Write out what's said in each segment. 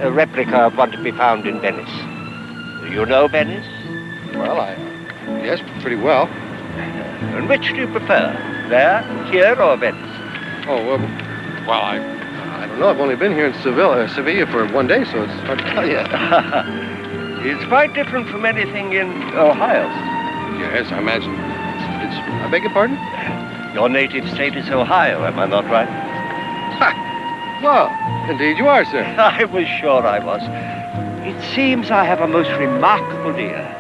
a replica of one to be found in Venice. You know Venice? Well, yes, pretty well. And which do you prefer? There, here, or Venice? Oh, well, I don't know. I've only been here in Sevilla for one day, so it's hard to tell you. It's quite different from anything in Ohio. Yes, I imagine. I beg your pardon? Your native state is Ohio, am I not right? Ha! Well, indeed you are, sir. I was sure I was. It seems I have a most remarkable ear.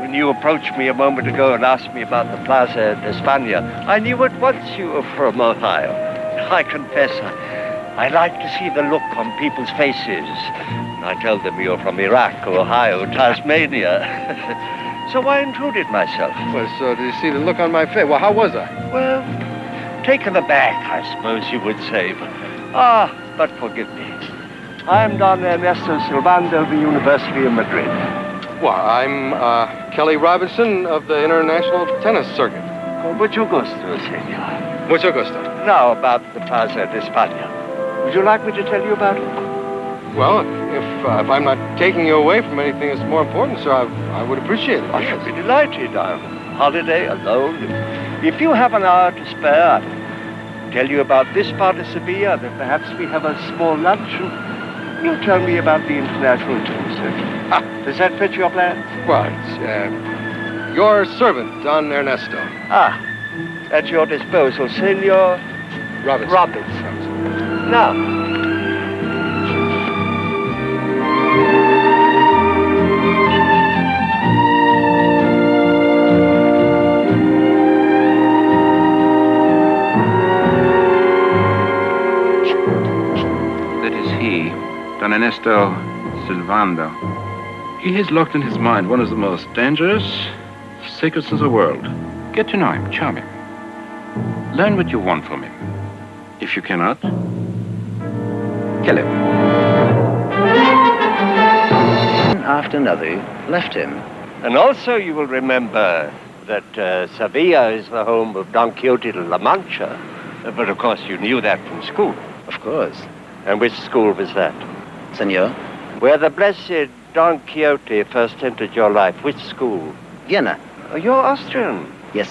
When you approached me a moment ago and asked me about the Plaza d'Espana, I knew at once you were from Ohio. I confess, I like to see the look on people's faces. I tell them you're from Iraq, Ohio, Tasmania. So I intruded myself. Well, so did you see the look on my face? Well, how was I? Well, taken aback, I suppose you would say. But forgive me. I'm Don Ernesto Silvando of the University of Madrid. Well, I'm Kelly Robinson of the International Tennis Circuit. Mucho gusto, senor. Mucho gusto. Now, about the Plaza d'Espana. Would you like me to tell you about it? Well, if I'm not taking you away from anything that's more important, sir, I would appreciate it. I should be delighted. I'm on holiday, alone. If you have an hour to spare, I'll tell you about this part of Sevilla, then perhaps we have a small lunch, and you'll tell me about the international tennis circuit. Does that fit your plans? Well, it's your servant, Don Ernesto. At your disposal, Senor Robinson. Now, Don Ernesto Silvando. He has locked in his mind one of the most dangerous secrets in the world. Get to know him, charm him. Learn what you want from him. If you cannot, kill him. After another left him. And also you will remember that Sevilla is the home of Don Quixote de la Mancha. But of course you knew that from school. Of course. And which school was that? Senor? Where the blessed Don Quixote first entered your life. Which school? Vienna. Oh, you're Austrian? Yes.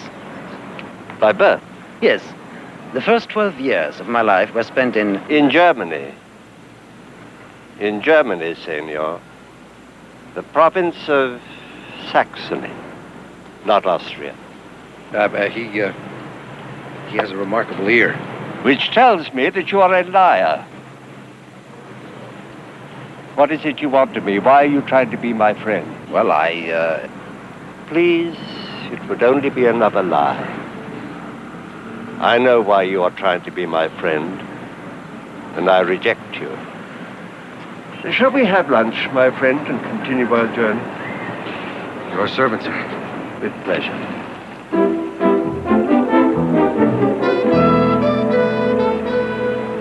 By birth? Yes. The first 12 years of my life were spent in... In Germany. In Germany, senor. The province of Saxony. Not Austria. He has a remarkable ear. Which tells me that you are a liar. What is it you want of me? Why are you trying to be my friend? Well, Please, it would only be another lie. I know why you are trying to be my friend, and I reject you. Shall we have lunch, my friend, and continue our journey? Your servant, sir. With pleasure.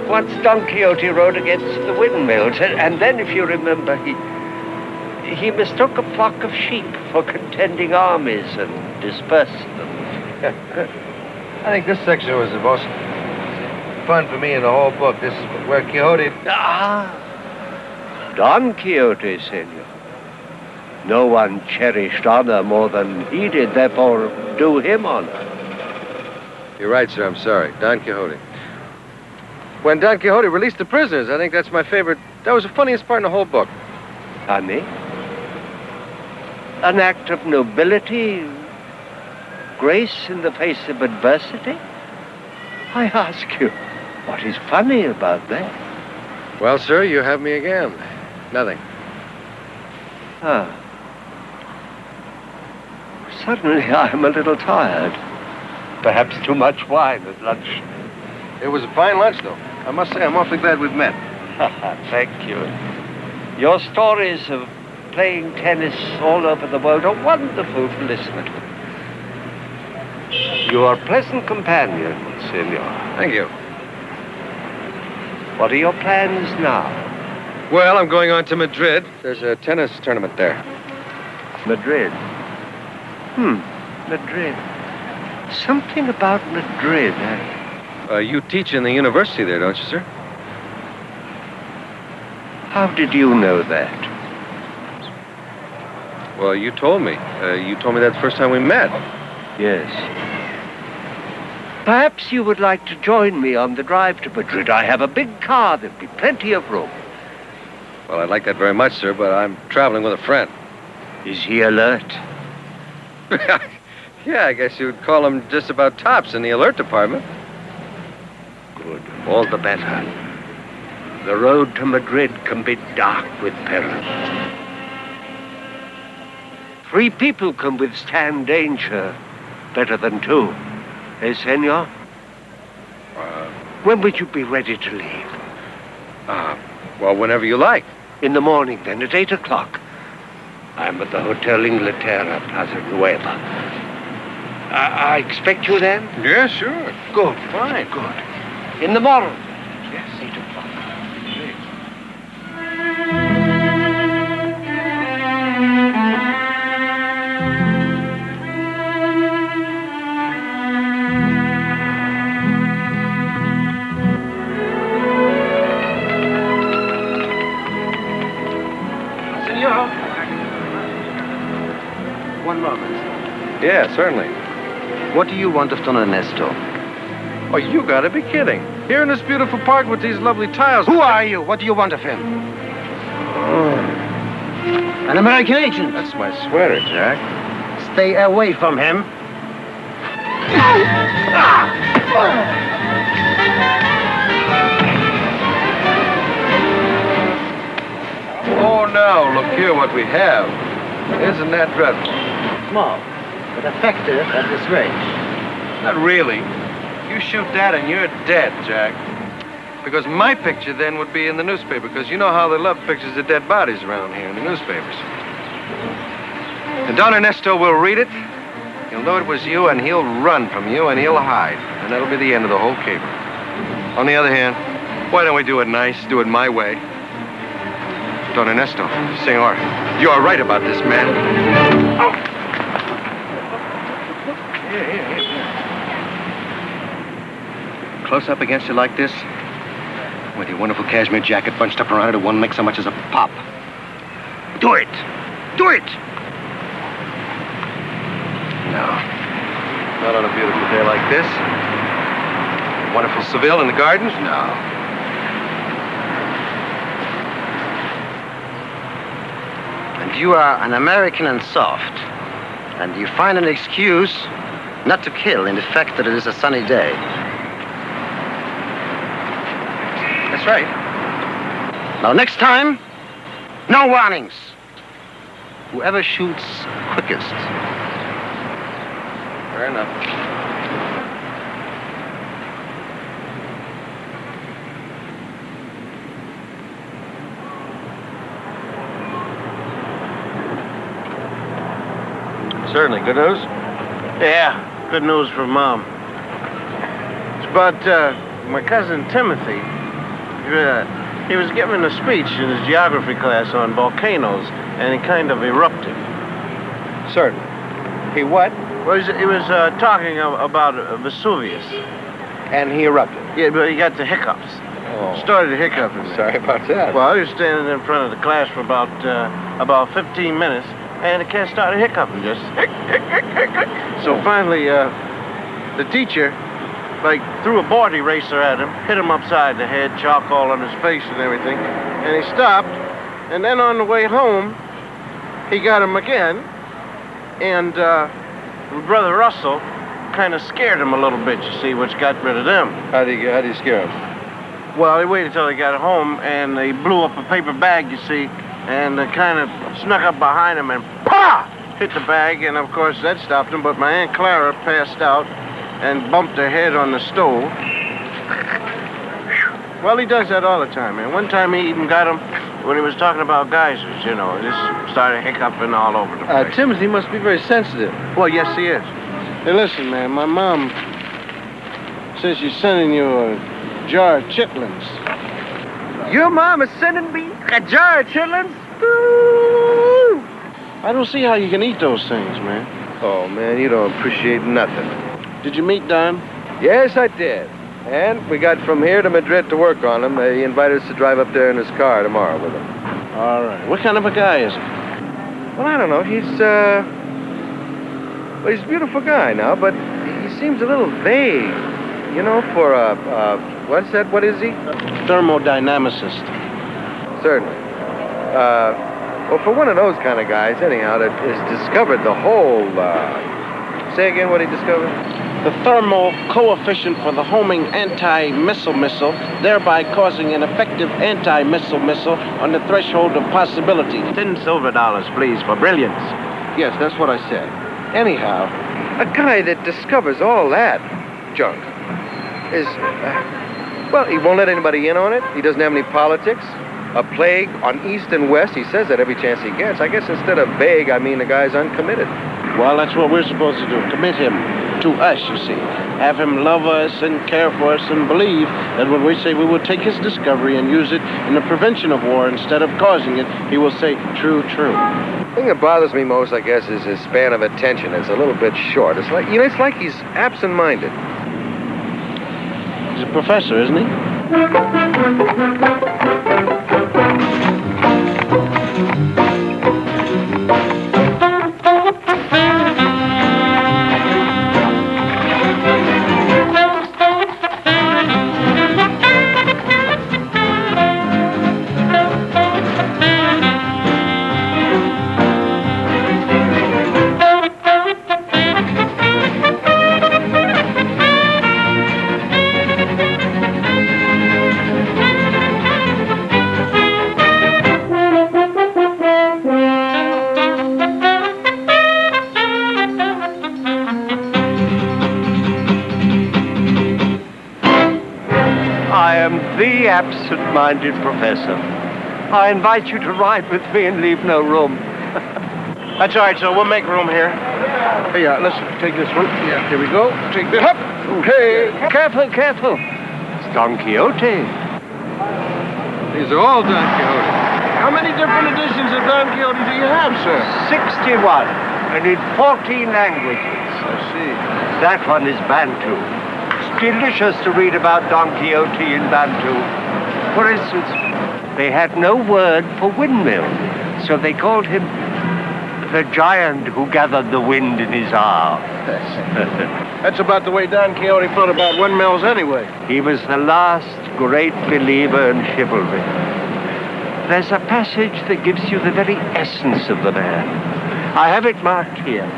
Once Don Quixote rode against the windmills, and then, if you remember, he mistook a flock of sheep for contending armies and dispersed them. I think this section was the most fun for me in the whole book. This is where Quixote... Don Quixote, senor. No one cherished honor more than he did, therefore do him honor. You're right, sir. I'm sorry. Don Quixote. When Don Quixote released the prisoners, I think that's my favorite. That was the funniest part in the whole book. Funny? An act of nobility? Grace in the face of adversity? I ask you, what is funny about that? Well, sir, you have me again. Nothing. Suddenly I'm a little tired. Perhaps too much wine at lunch. It was a fine lunch, though. I must say, I'm awfully glad we've met. Thank you. Your stories of playing tennis all over the world are wonderful to listen to. You are a pleasant companion, senor. Thank you. What are your plans now? Well, I'm going on to Madrid. There's a tennis tournament there. Madrid? Madrid. Something about Madrid, You teach in the university there, don't you, sir? How did you know that? Well, you told me. You told me that the first time we met. Yes. Perhaps you would like to join me on the drive to Madrid. I have a big car. There'll be plenty of room. Well, I'd like that very much, sir, but I'm traveling with a friend. Is he alert? Yeah, I guess you would call him just about tops in the alert department. Good. All the better. The road to Madrid can be dark with peril. 3 people can withstand danger better than 2. Eh, senor? When would you be ready to leave? Well, whenever you like. In the morning, then, at 8 o'clock. I'm at the Hotel Inglaterra, Plaza Nueva. I expect you then? Yeah, sure. Good. Fine. Good. In the morning. Yes, 8 o'clock. Senor. One moment. Yeah, certainly. What do you want of Don Ernesto? Oh, you gotta be kidding. Here in this beautiful park with these lovely tiles. Who are you? What do you want of him? An American agent. That's my sweater, Jack. Stay away from him. Oh, now, look here what we have. Isn't that dreadful? Small, but effective at this range. Not really. You shoot that and you're dead, Jack. Because my picture then would be in the newspaper, because you know how they love pictures of dead bodies around here in the newspapers. And Don Ernesto will read it, he'll know it was you, and he'll run from you, and he'll hide. And that'll be the end of the whole caper. On the other hand, why don't we do it nice, do it my way? Don Ernesto, senor, you are right about this, man. Oh. Here. Close up against you like this, with your wonderful cashmere jacket bunched up around it, it won't make so much as a pop. Do it! Do it! No. Not on a beautiful day like this. Wonderful Seville in the gardens? No. And you are an American and soft. And you find an excuse not to kill in the fact that it is a sunny day. That's right. Now, next time, no warnings. Whoever shoots quickest. Fair enough. Certainly. Good news? Yeah, good news for Mom. It's about my cousin Timothy. He was giving a speech in his geography class on volcanoes, and he kind of erupted. Certainly. He what? Well, he was talking about Vesuvius. And he erupted. Yeah, but he got the hiccups. Oh. Started hiccuping. Sorry about that. Well, he was standing in front of the class for about 15 minutes, and the kid started hiccuping, just hic. So finally, the teacher, threw a board eraser at him, hit him upside the head, chalk all on his face and everything, and he stopped, and then on the way home, he got him again, and Brother Russell kind of scared him a little bit, you see, which got rid of them. How do you scare him? Well, he waited till he got home, and he blew up a paper bag, you see, and kind of snuck up behind him and PAH! Hit the bag, and of course that stopped him, but my Aunt Clara passed out and bumped her head on the stove. Well, he does that all the time, man. One time he even got him when he was talking about geysers, you know. Just started hiccuping all over the place. Timothy must be very sensitive. Well, yes, he is. Hey, listen, man, my mom says she's sending you a jar of chitlins. Your mom is sending me a jar of chitlins? I don't see how you can eat those things, man. Oh, man, you don't appreciate nothing. Did you meet Don? Yes, I did. And we got from here to Madrid to work on him. He invited us to drive up there in his car tomorrow with him. All right. What kind of a guy is he? Well, I don't know. He's a beautiful guy now, but he seems a little vague. You know, for what's that? What is he? Thermodynamicist. Certainly. Well, for one of those kind of guys, anyhow, that has discovered the whole, say again what he discovered? The thermal coefficient for the homing anti-missile, thereby causing an effective anti-missile on the threshold of possibility. $10 silver, please, for brilliance. Yes, that's what I said. Anyhow, a guy that discovers all that junk is, well, he won't let anybody in on it. He doesn't have any politics. A plague on East and West. He says that every chance he gets. I guess instead of vague, I mean the guy's uncommitted. Well, that's what we're supposed to do. Commit him to us, you see. Have him love us and care for us and believe that when we say we will take his discovery and use it in the prevention of war instead of causing it, he will say, true, true. The thing that bothers me most, I guess, is his span of attention. It's a little bit short. It's like, it's like he's absent-minded. He's a professor, isn't he? The absent-minded professor. I invite you to ride with me and leave no room. That's all right, sir. We'll make room here. Here, let's take this one. Yeah, here we go. Take this. Up. Okay. Careful, careful. It's Don Quixote. These are all Don Quixote. How many different editions of Don Quixote do you have, sir? 61, and in 14 languages. I see. That one is Bantu. Delicious to read about Don Quixote in Bantu. For instance, they had no word for windmill, so they called him the giant who gathered the wind in his arms. That's about the way Don Quixote felt about windmills anyway. He was the last great believer in chivalry. There's a passage that gives you the very essence of the man. I have it marked here.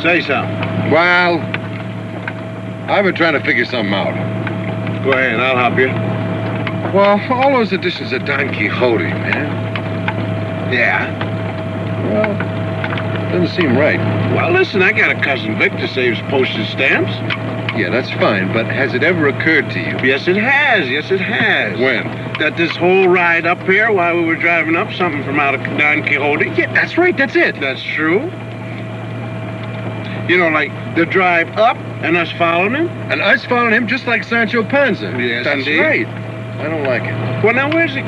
Say something. Well, I've been trying to figure something out. Go ahead, I'll help you. Well, all those editions of Don Quixote, man. Yeah? Well, doesn't seem right. Well, listen, I got a cousin Vic that saves postage stamps. Yeah, that's fine, but has it ever occurred to you? Yes, it has. Yes, it has. When? That this whole ride up here, while we were driving up, something from out of Don Quixote. Yeah, that's right, that's it. That's true. You know, like the drive up and us following him? And us following him just like Sancho Panza. Yes, that's indeed. right. I don't like it. Well, now, where's he?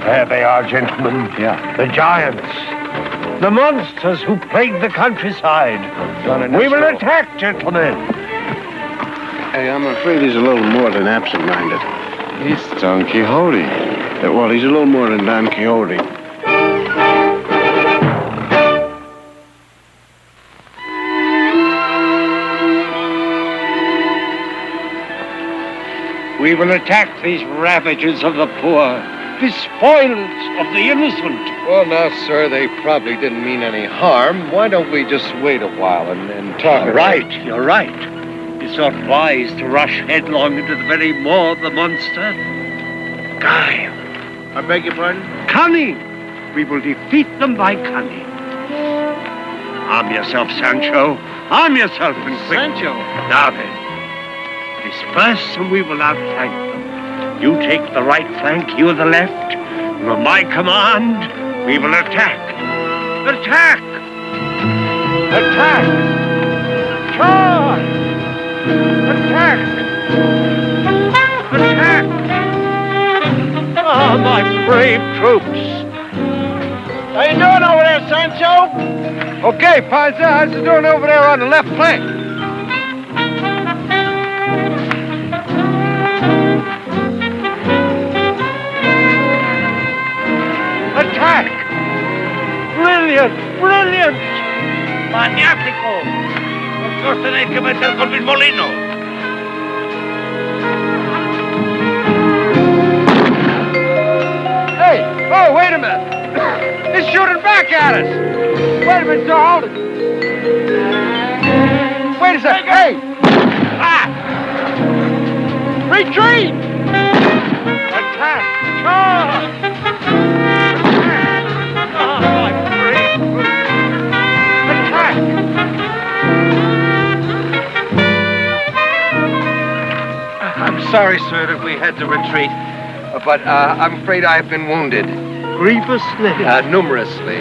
There they are, gentlemen. Yeah. The giants. The monsters who plague the countryside. We will attack, gentlemen. Hey, I'm afraid he's a little more than absent-minded. He's Don Quixote. Well, he's a little more than Don Quixote. We will attack these ravages of the poor, despoilers of the innocent. Well, now, sir, they probably didn't mean any harm. Why don't we just wait a while and talk? You're right, you're right. It's not wise to rush headlong into the very maw of the monster. Guile. I beg your pardon? Cunning. We will defeat them by cunning. Arm yourself, Sancho. Arm yourself and quick. Sancho? Now then, disperse and we will outflank them. You take the right flank, you the left. And on my command, we will attack. Attack! Attack! Charge! Attack! Attack! Ah, my brave troops! How you doing over there, Sancho? Okay, Panza, how's it doing over there on the left flank? Attack! Brilliant! Brilliant! ¡Maniático! ¿Por qué os tenéis que meter con mis molinos? Hey! Oh, wait a minute! He's shooting back at us! Wait a minute, sir, hold it! Wait a second! Hey! Ah! Retreat! Attack! Charge! Ah, my brave troops! Attack! I'm sorry, sir, that we had to retreat, but I'm afraid I have been wounded. Grievously. Numerously.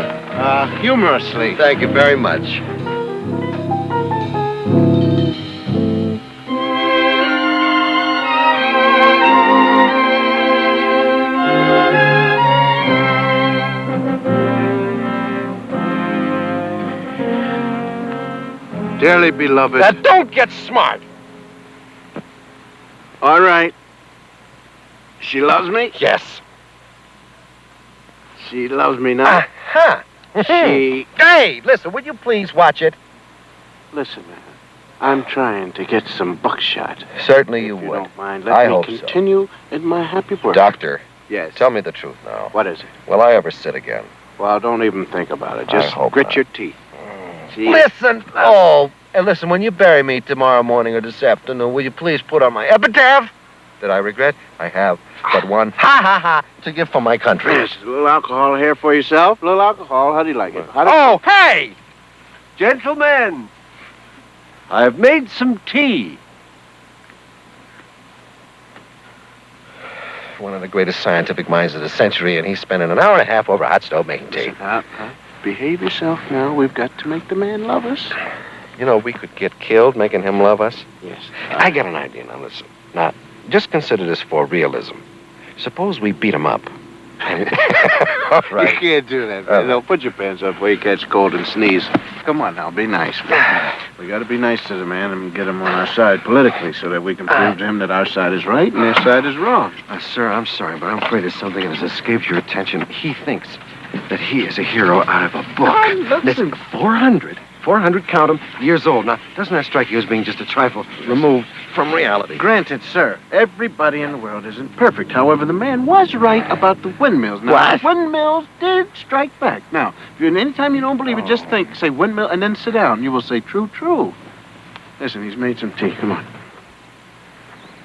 Humorously. Thank you very much. Dearly beloved. Now, don't get smart. All right. She loves me? Yes. She loves me now. Huh. She... Hey, listen, would you please watch it? Listen, man. I'm trying to get some buckshot. Certainly If you you would. don't mind, let I me hope so. continue in my happy work. Doctor, Yes. tell me the truth now. What is it? Will I ever sit again? Well, don't even think about it. I Just hope grit not. your teeth. See? Listen. Oh, and listen, when you bury me tomorrow morning or this afternoon, will you please put on my epitaph that I regret I have but one to give for my country. Yes, a little alcohol here for yourself. A little alcohol. How do you like it? Oh, hey! Gentlemen, I have made some tea. One of the greatest scientific minds of the century, and he's spending an hour and a half over a hot stove making tea. Behave yourself now. We've got to make the man love us. You know, we could get killed making him love us. Yes. I got an idea now. Listen. Now, just consider this for realism. Suppose we beat him up. All right. You can't do that, man. No, put your pants up before you catch cold and sneeze. Come on now, be nice. We got to be nice to the man and get him on our side politically so that we can prove to him that our side is right and their side is wrong. Sir, I'm sorry, but I'm afraid there's something that has escaped your attention. He thinks that he is a hero out of a book. Listen, 400, count 'em, years old. Now, doesn't that strike you as being just a trifle removed from reality? Granted, sir, everybody in the world isn't perfect. However, the man was right about the windmills. Now, What? the windmills did strike back. Now, if you anytime you don't believe it, just think, say windmill, and then sit down. You will say, true, true. Listen, he's made some tea. Come on.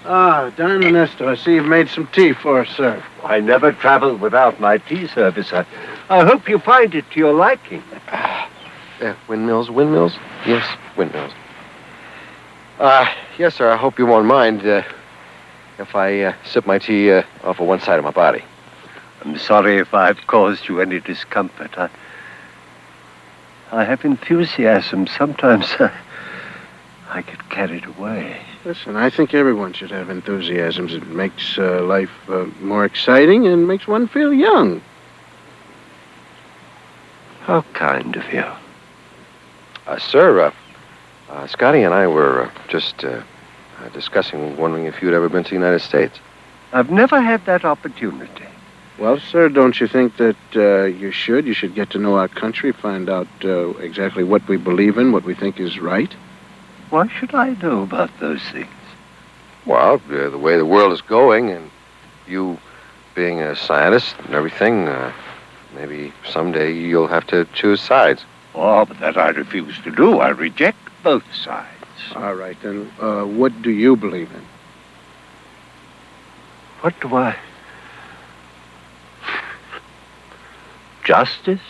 Ah, Don Ernesto, I see you've made some tea for us, sir. I never travel without my tea service. I hope you find it to your liking. Windmills? Yes, windmills. Yes, sir. I hope you won't mind if I sip my tea off of one side of my body. I'm sorry if I've caused you any discomfort. I have enthusiasm. Sometimes I get carried away. Listen, I think everyone should have enthusiasms. It makes life more exciting and makes one feel young. How kind of you. Sir, Scotty and I were just discussing, wondering if you'd ever been to the United States. I've never had that opportunity. Well, sir, don't you think that you should? You should get to know our country, find out exactly what we believe in, what we think is right. Why should I know about those things? Well, the way the world is going, and you being a scientist and everything, maybe someday you'll have to choose sides. Oh, but that I refuse to do. I reject both sides. All right, then, what do you believe in? What do I... Justice?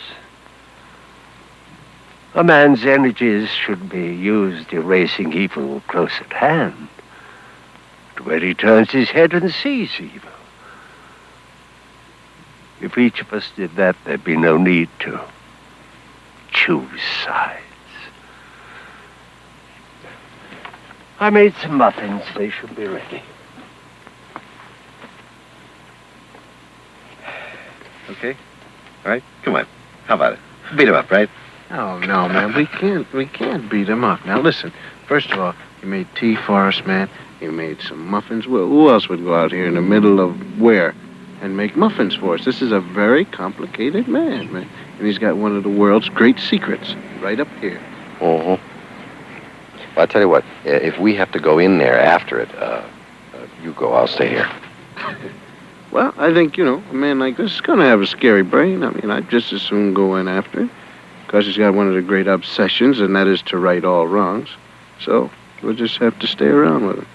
A man's energies should be used erasing evil close at hand, to where he turns his head and sees evil. If each of us did that, there'd be no need to choose sides. I made some muffins. They should be ready. Okay. All right, come on. How about it? Beat him up, right? Oh, no, man, we can't beat him up. Now, listen, first of all, you made tea for us, man. You made some muffins. Well, who else would go out here in the middle of where and make muffins for us? This is a very complicated man. And he's got one of the world's great secrets right up here. Well, I'll tell you what, if we have to go in there after it, you go, I'll stay here. Well, I think, a man like this is going to have a scary brain. I mean, I'd just as soon go in after him, because he's got one of the great obsessions, and that is to right all wrongs. So, we'll just have to stay around with him.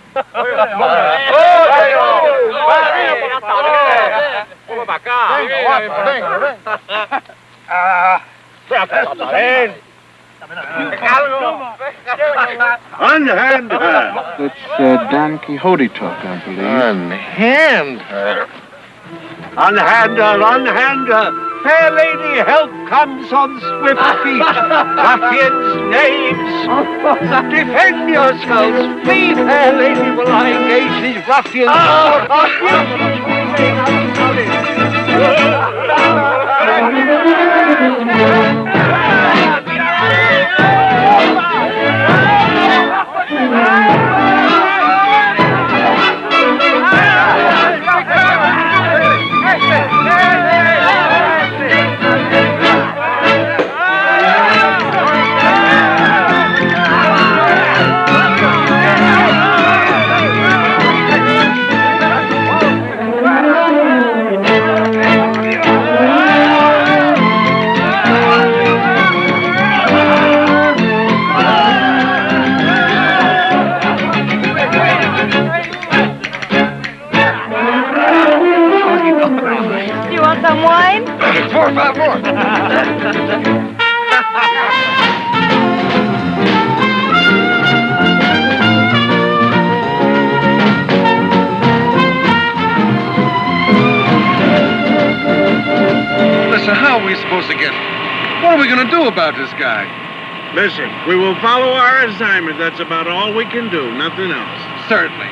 Unhand her. It's Don Quixote talk, I believe. Unhand her. Unhand her, unhand her. Fair lady, help comes on swift feet. Ruffians, knaves, defend yourselves. Flee, fair lady, while I engage these ruffians. Some wine? Por favor. Listen, how are we supposed to get... What are we going to do about this guy? Listen, we will follow our assignment. That's about all we can do. Nothing else. Certainly.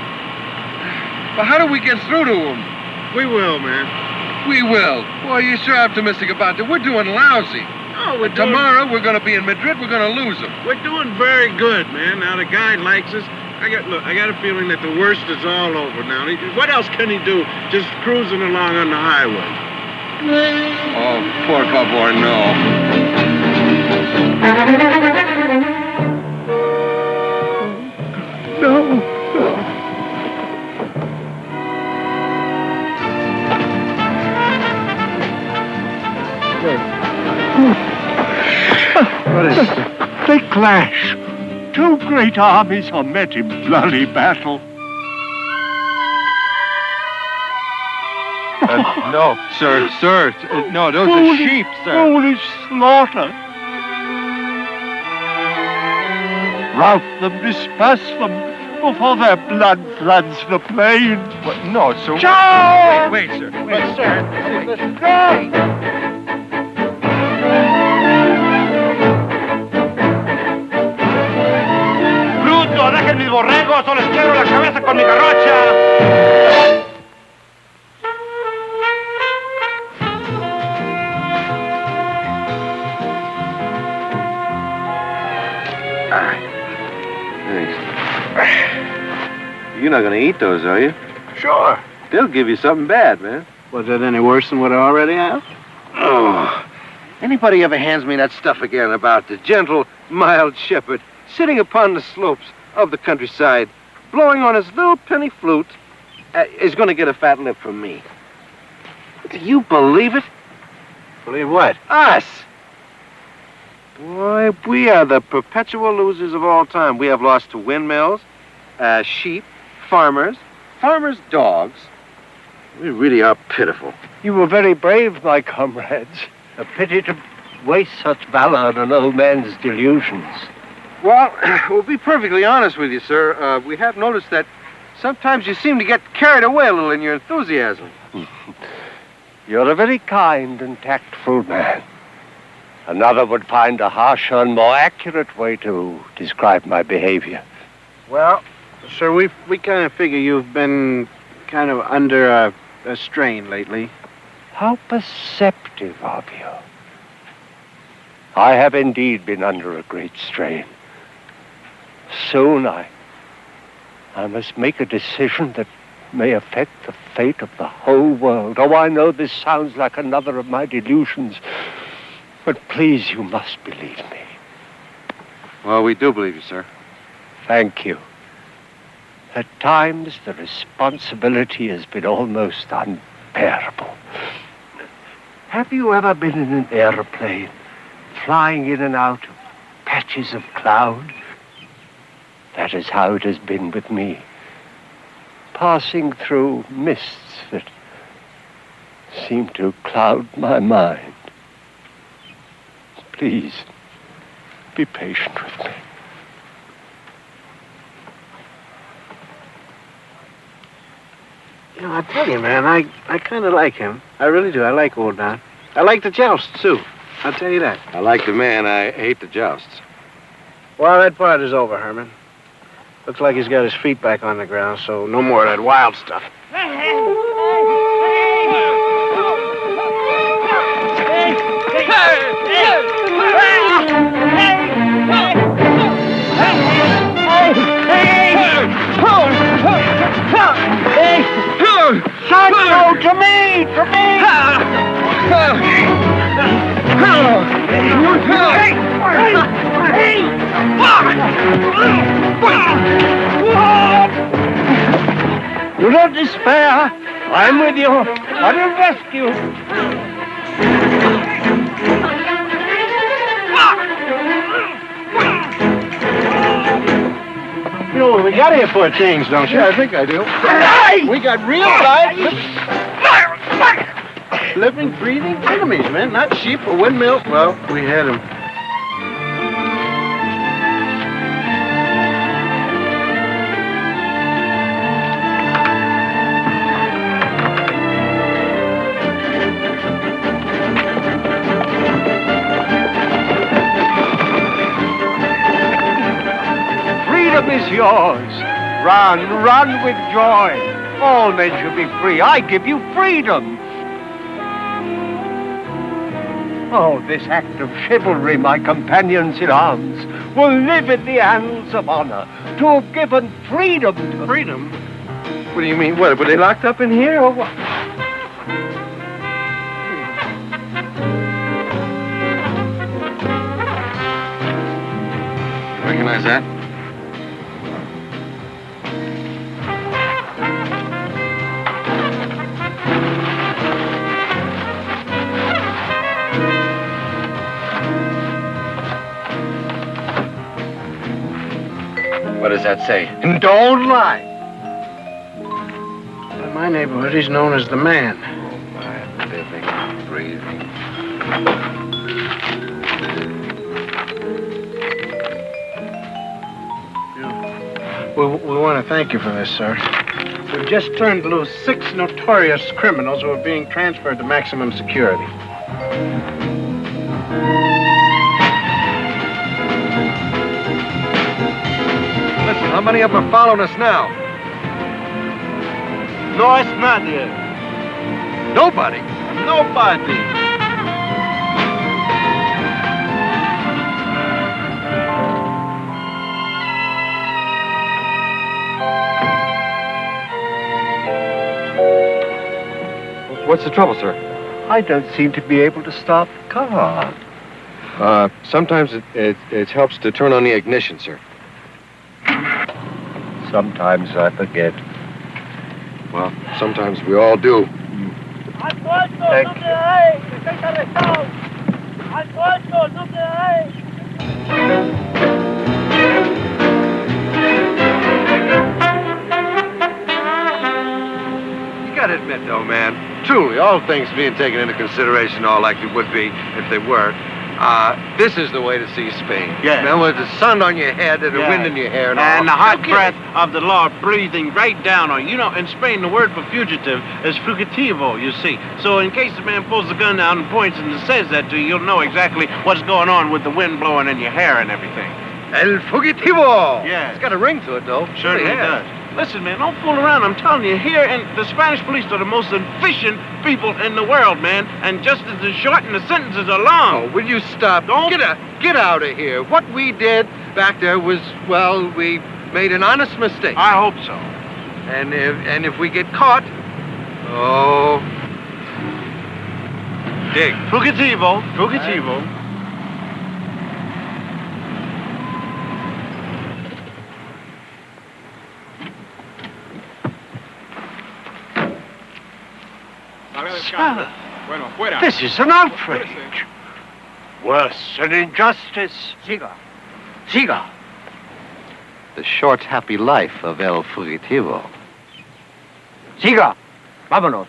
But how do we get through to him? We will, man. We will. Boy, you're sure optimistic about that. We're doing lousy. Oh, Tomorrow, we're going to be in Madrid. We're going to lose him. We're doing very good, man. Now, the guy likes us. I got a feeling that the worst is all over now. What else can he do just cruising along on the highway? Oh, por favor, no. What is it? They clash. two great armies are met in bloody battle. No, sir. No, those are sheep, sir. Foolish slaughter. Rout them, disperse them, before their blood floods the plain. What? No, sir. Charge! Wait, sir. But, sir, listen. ¡Bruto, dejen mis borregos o les quiero la cabeza con mi garrocha! You're not going to eat those, are you? Sure. They'll give you something bad, man. Was that any worse than what I already have? Oh. Anybody ever hands me that stuff again about the gentle, mild shepherd sitting upon the slopes of the countryside, blowing on his little penny flute, is going to get a fat lip from me. Do you believe it? Believe what? Us! Boy, we are the perpetual losers of all time. We have lost to windmills, sheep, farmers' dogs. We really are pitiful. You were very brave, my comrades. A pity to waste such valor on an old man's delusions. Well, we'll be perfectly honest with you, sir. We have noticed that sometimes you seem to get carried away a little in your enthusiasm. You're a very kind and tactful man. Another would find a harsher and more accurate way to describe my behavior. Well, sir, we kind of figure you've been kind of under a strain lately. How perceptive of you. I have indeed been under a great strain. Soon I must make a decision that may affect the fate of the whole world. Oh, I know this sounds like another of my delusions, but please, you must believe me. Well, we do believe you, sir. Thank you. At times, the responsibility has been almost unbearable. Have you ever been in an airplane, flying in and out of patches of cloud? That is how it has been with me, passing through mists that seem to cloud my mind. Please, be patient with me. You know, I tell you, man, I kind of like him. I really do. I like old man. I like the jousts, too. I'll tell you that. I like the man. I hate the jousts. Well, that part is over, Herman. Looks like he's got his feet back on the ground, so no more of that wild stuff. Sancho, to me! Do not despair. I'm with you. I will rescue. You know, we got here for a change, don't you? Yeah, I think I do. We got real live, living, breathing enemies, man. Not sheep or windmills. Well, we had them. Freedom is yours. Run with joy. All men should be free. I give you freedom. Oh, this act of chivalry, my companions in arms, will live in the annals of honor. To have given freedom to... Freedom? What do you mean? What, were they locked up in here or what? You recognize that? that say? And don't lie. In my neighborhood, he's known as the man. Living, breathing. We want to thank you for this, sir. We've just turned loose 6 notorious criminals who are being transferred to maximum security. Listen, how many of them are following us now? No, it's not here. Nobody. Nobody. What's the trouble, sir? I don't seem to be able to start the car. Sometimes it helps to turn on the ignition, sir. Sometimes I forget. Well, sometimes we all do. Thank you. You gotta admit, though, man, truly, all things being taken into consideration, all like it would be if they were, this is the way to see Spain. Yeah. Man, with the sun on your head and the Yeah. wind in your hair and all. And the hot Okay. breath of the law breathing right down on you. You know, in Spain, the word for fugitive is fugitivo, you see. So in case the man pulls the gun down and points and says that to you, you'll know exactly what's going on with the wind blowing in your hair and everything. El fugitivo! Yeah. It's got a ring to it, though. Certainly Really has. does. Listen, man, don't fool around. I'm telling you, here, and the Spanish police are the most efficient people in the world, man. And justice is short and the sentences are long. Oh, will you stop? Don't- Get out of here. What we did back there was, well, we made an honest mistake. I hope so. And if we get caught, oh, dig. Fugitivo. Fugitivo. Sir, this is an outrage. Worse, an injustice. Siga. Siga. The short, happy life of El Fugitivo. Siga. Vámonos.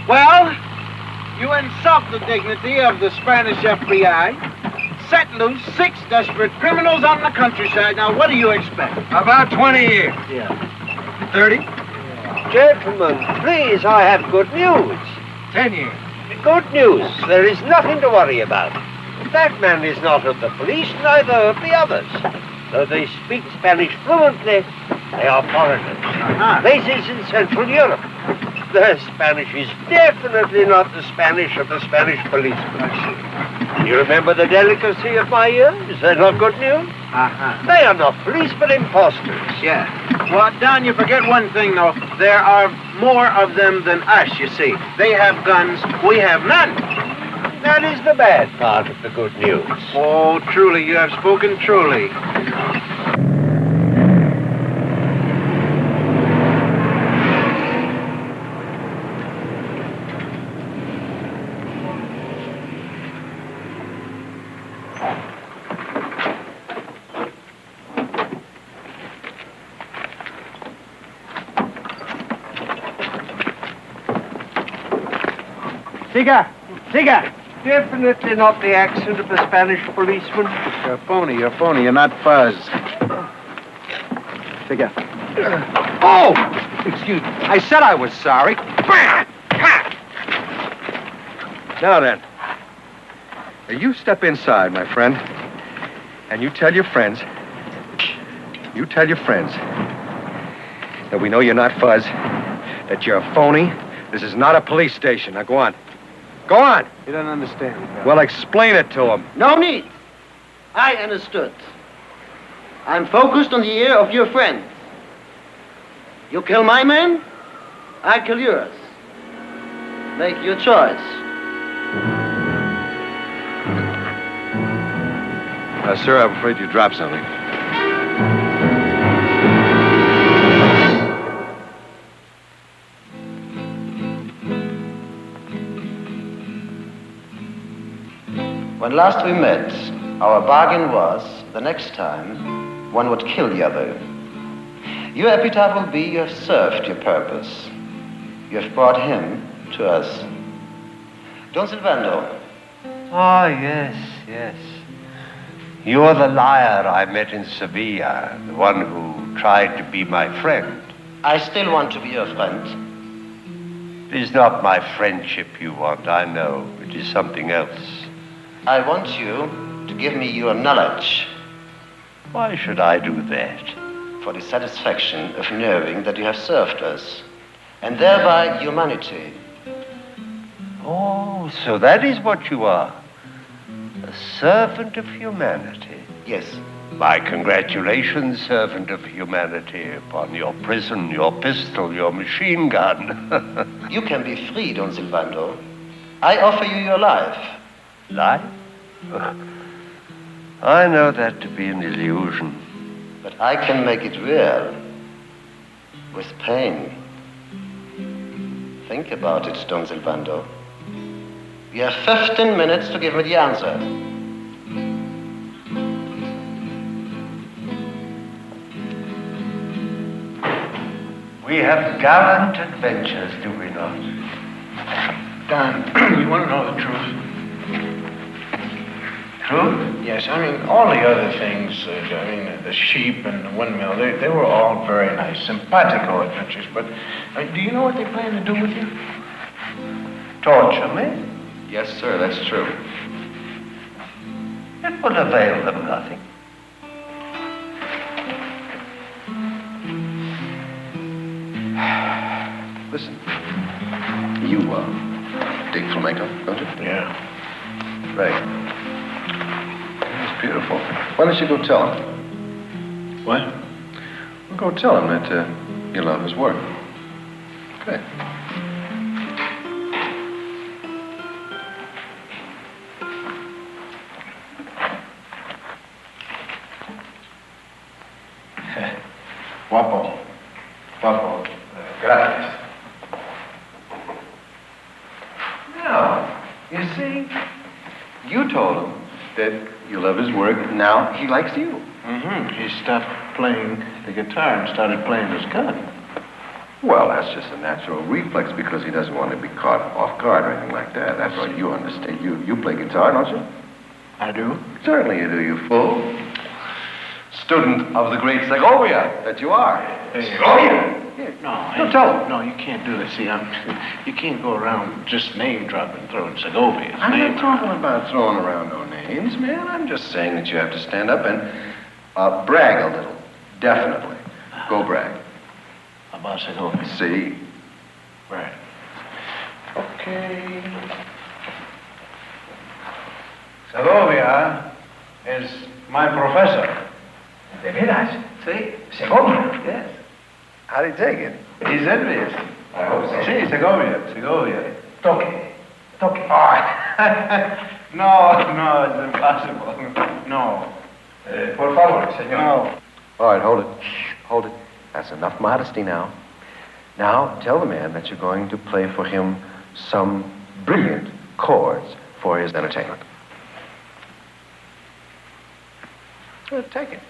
Well, you insult the dignity of the Spanish FBI, set loose 6 desperate criminals on the countryside. Now, what do you expect? About 20 years. Yeah. 30? Gentlemen, please, I have good news. 10 years. Good news. There is nothing to worry about. That man is not of the police, neither of the others. Though they speak Spanish fluently, they are foreigners. Places in Central Europe. Their Spanish is definitely not the Spanish of the Spanish policemen. You remember the delicacy of my ears? Is that not good news? They are not police, but imposters. Yeah. Well, Don, you forget one thing, though. There are more of them than us, you see. They have guns, we have none. That is the bad part of the good news. Oh, truly, you have spoken truly. Siga! Siga! Definitely not the accent of the Spanish policeman. You're phony, you're not Fuzz. Figure. Oh! Excuse me. I said I was sorry. Now then. Now you step inside, my friend, and you tell your friends that we know you're not Fuzz, that you're a phony. This is not a police station. Now go on. Go on. He doesn't understand. Well, explain it to him. No need. I understood. I'm focused on the ear of your friend. You kill my men, I kill yours. Make your choice. Sir, I'm afraid you dropped something. When last we met, our bargain was, the next time, one would kill the other. Your epitaph will be, you have served your purpose. You have brought him to us. Don Silvando. Ah, yes, yes. You're the liar I met in Sevilla, the one who tried to be my friend. I still want to be your friend. It is not my friendship you want, I know. It is something else. I want you to give me your knowledge. Why should I do that? For the satisfaction of knowing that you have served us, and thereby humanity. Oh, so that is what you are. A servant of humanity. Yes. My congratulations, servant of humanity, upon your prison, your pistol, your machine gun. You can be free, Don Silvando. I offer you your life. Life? I know that to be an illusion. But I can make it real. With pain. Think about it, Don Silvando. You have 15 minutes to give me the answer. We have gallant adventures, do we not? Don, you want to know the truth? Truth? Yes, I mean, all the other things, the sheep and the windmill, they were all very nice, simpatico adventures, but do you know what they plan to do with you? Torture me? Yes, sir, that's true. It will avail them nothing. Listen, you, dig flamenco, don't you? Yeah. Right. It's beautiful. Why don't you go tell him? What? Well, go tell him that you love his work. Okay. Guapo. Guapo. Gracias. Now, you see, you told him that you love his work. Now he likes you. Mm-hmm. He stopped playing the guitar and started playing his gun. Well, that's just a natural reflex because he doesn't want to be caught off guard or anything like that. That's what you understand. You play guitar, don't you? I do? Certainly you do, you fool. Student of the great Segovia that you are. Segovia? No, Don't tell him. No, you can't do that. See, you can't go around just name dropping, throwing Segovia's I'm name. not talking about throwing around no names, man. I'm just saying that you have to stand up and brag a little. Definitely. Go brag. About Segovia. See? Right. Okay. Segovia is my professor. De veras? Sí. Segovia? Yes. How'd he take it? He's envious. I hope so. Sí, Segovia. Toque. Toque. No, it's impossible. No. Por favor, señor. No. All right, hold it. Hold it. That's enough modesty now. Now, tell the man that you're going to play for him some brilliant chords for his entertainment. Take it.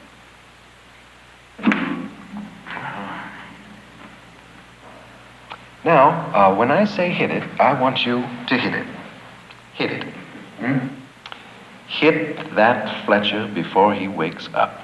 Now, when I say hit it, I want you to hit it. Hit it. Hit that Fletcher before he wakes up.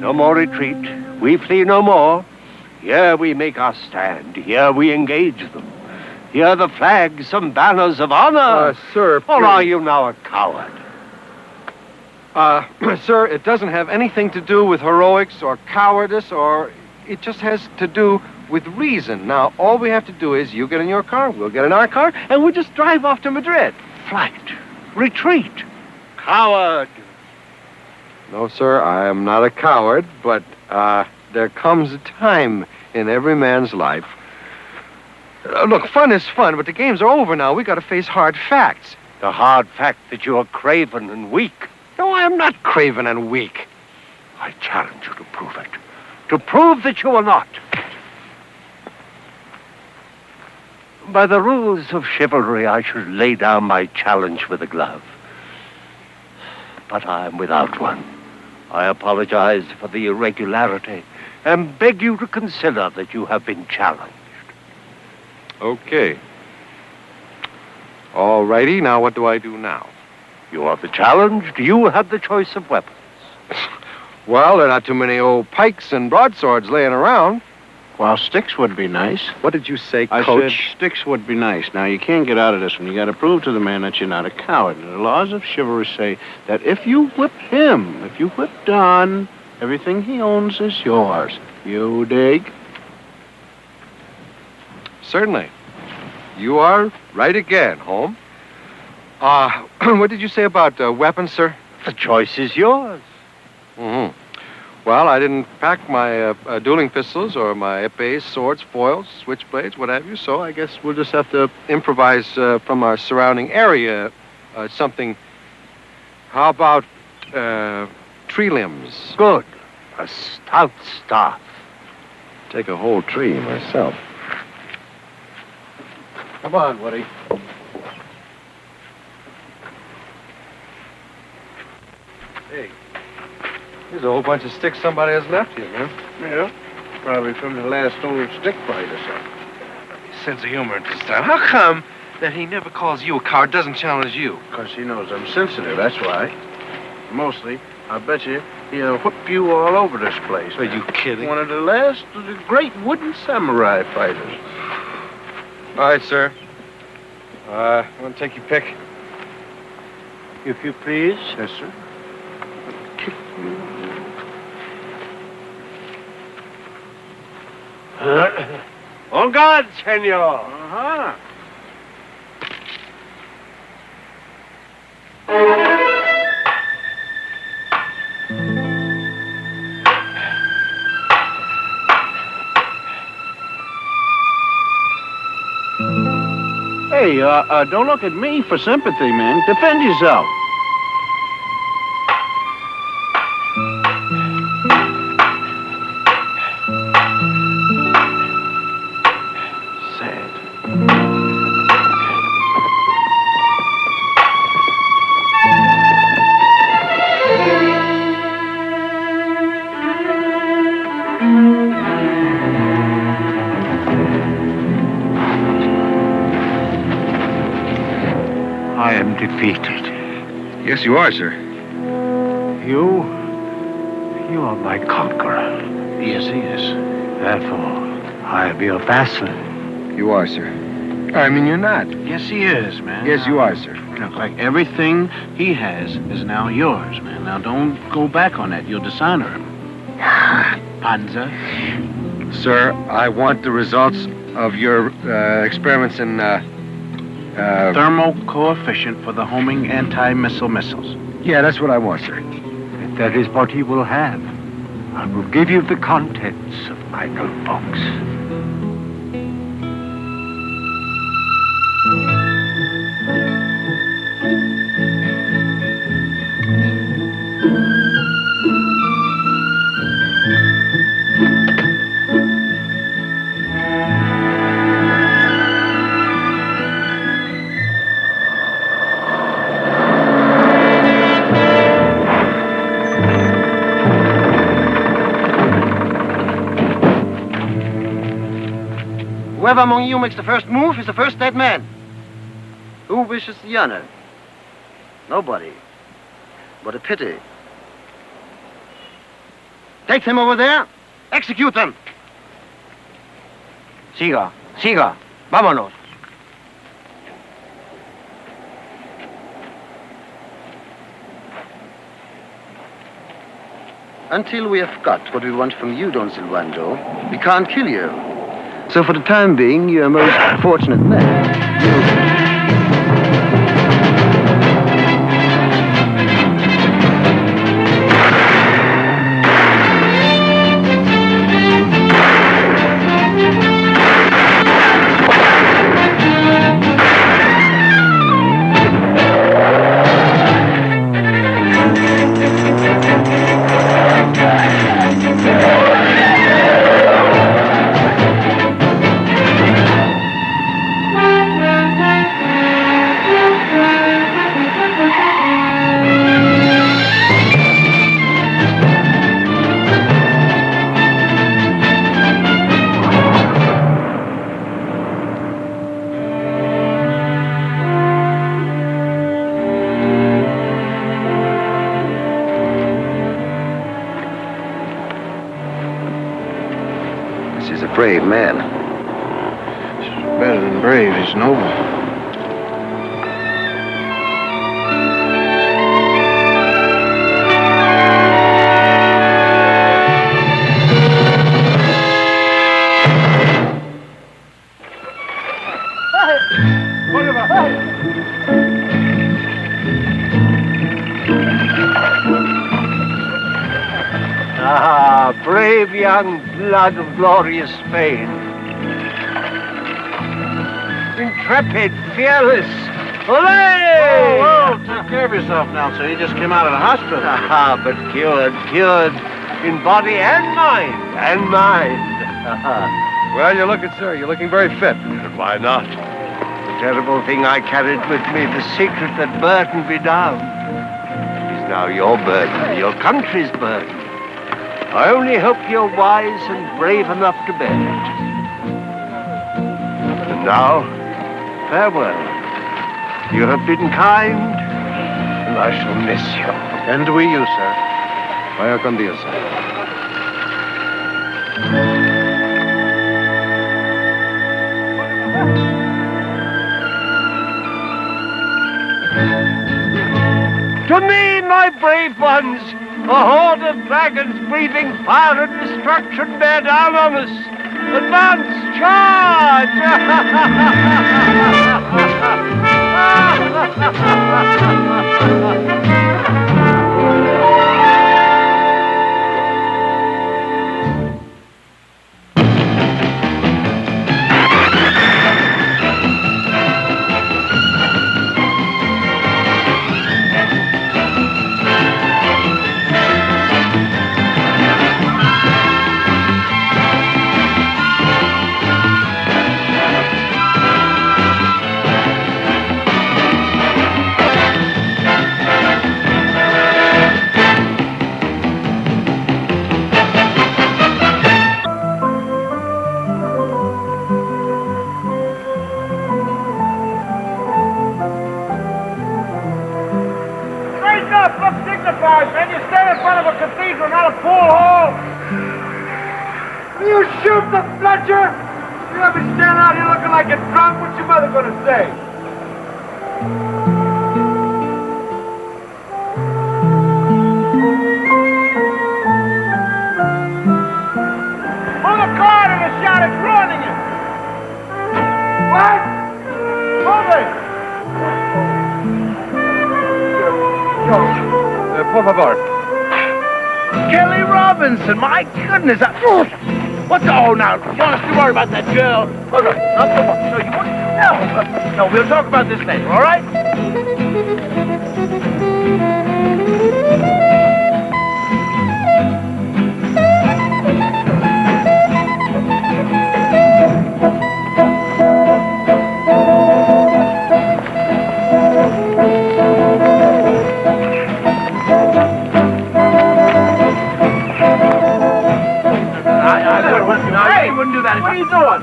No more retreat. We flee no more. Here we make our stand. Here we engage them. Here the flags and banners of honor. Sir, Or please. are you now a coward? Sir, it doesn't have anything to do with heroics or cowardice, or it just has to do with reason. Now, all we have to do is you get in your car, we'll get in our car, and we'll just drive off to Madrid. Flight. Retreat. Coward. No, sir, I am not a coward, but there comes a time in every man's life. Look, fun is fun, but the games are over now. We got to face hard facts. The hard fact that you are craven and weak. No, I am not craven and weak. I challenge you to prove it. To prove that you are not. By the rules of chivalry, I should lay down my challenge with a glove. But I am without one. I apologize for the irregularity and beg you to consider that you have been challenged. Okay. All righty, now what do I do now? You are the challenged. You have the choice of weapons. Well, there are not too many old pikes and broadswords laying around. Well, sticks would be nice. What did you say, I Coach? said sticks would be nice. Now, you can't get out of this one. You got to prove to the man that you're not a coward. And the laws of chivalry say that if you whip him, if you whip Don, everything he owns is yours. You dig? Certainly. You are right again, Holmes. What did you say about weapons, sir? The choice is yours. Mm-hmm. Well, I didn't pack my dueling pistols or my epées, swords, foils, switchblades, what have you, so I guess we'll just have to improvise from our surrounding area something. How about tree limbs? Good. A stout staff. Take a whole tree myself. Come on, Woody. Hey, here's a whole bunch of sticks somebody has left here, man. Yeah, probably from the last old stick fight or something. Sense of humor at this time. How come that he never calls you a coward, doesn't challenge you? Because he knows I'm sensitive, that's why. Mostly, I bet you he'll whip you all over this place. Are you kidding? One of the last of the great wooden samurai fighters. All right, sir. Want to take your pick? If you please. Yes, sir. Kick you. On guard, senor. Uh-huh. Hey, don't look at me for sympathy, man. Defend yourself. Sad. I am defeated. Yes, you are, sir. You are my conqueror. Yes, he is. Therefore, I am your vassal. You are, sir. I mean, you're not. Yes, he is, man. Yes, you are, sir. Look, like everything he has is now yours, man. Now, don't go back on that. You'll dishonor him. Panzer. Sir, I want the results of your experiments in, Thermal coefficient for the homing anti-missile missiles. Yeah, that's what I want, sir. If that is what he will have, I will give you the contents of my notebooks. Whoever among you makes the first move is the first dead man. Who wishes the honor? Nobody. What a pity. Take them over there. Execute them. Siga, siga. Vámonos. Until we have got what we want from you, Don Silvando, we can't kill you. So for the time being, you're a most fortunate man. He's a brave man. He's better than brave. He's noble. Ah, brave young blood of glorious Spain. Intrepid, fearless. Hooray! Whoa, take care of yourself now, sir. You just came out of the hospital. Ah, but cured in body and mind, Well, you're looking, sir. You're looking very fit. And why not? The terrible thing I carried with me, the secret that burdened me down, is now your burden, your country's burden. I only hope you're wise and brave enough to bear it. And now, farewell. You have been kind, and I shall miss you. And do we you, sir. Vaya con Dios, sir. To me, my brave ones, a horde of dragons breathing fire and destruction bear down on us. Advance, charge! Man, you stand in front of a cathedral, not a pool hall. You shoot the Fletcher? You let me stand out here looking like a drunk? What's your mother gonna say? Pull the card and a shot at ruining it. What? Move it. Por favor. Kelly Robinson, my goodness. What's the, oh, now, you want us to worry about that girl? Oh, no, not so much. No, you want, no, we'll talk about this later, all right? What are you doing?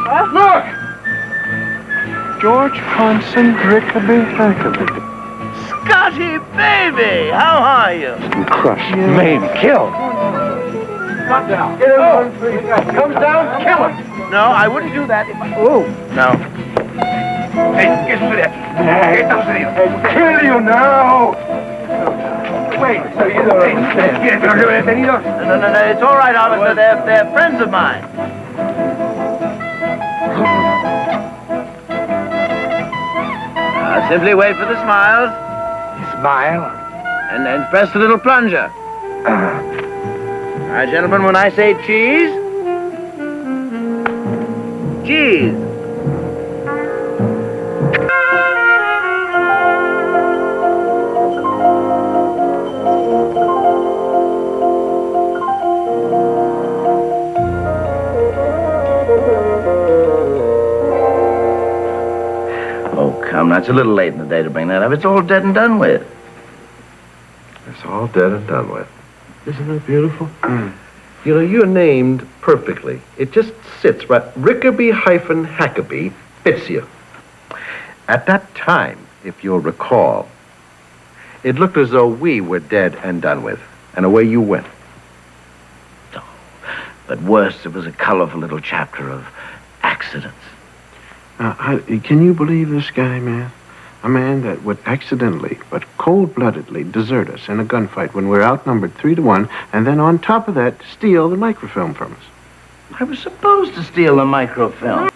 Huh? Look! George Conson Rickaby Hackaby. Scotty, baby! How are you? Crushed. Maimed, killed. Come down. Comes down, kill him. No, I wouldn't do that if I... Oh, no. Hey, get sucedido. Get sucedido. Kill you now. Wait, so you don't understand. No, it's all right, officer. They're friends of mine. Simply wait for the smiles. Smile. And then press the little plunger. All right, gentlemen, when I say cheese, cheese. Oh, come, that's a little late in the day to bring that up. It's all dead and done with. It's all dead and done with. Isn't it beautiful? You know, you're named perfectly. It just sits right. Rickaby-Hackabee fits you. At that time, if you'll recall, it looked as though we were dead and done with, and away you went. But worse, it was a colorful little chapter of accidents. Can you believe this guy, man? A man that would accidentally, but cold-bloodedly, desert us in a gunfight when we're outnumbered 3-1, and then on top of that, steal the microfilm from us. I was supposed to steal the microfilm.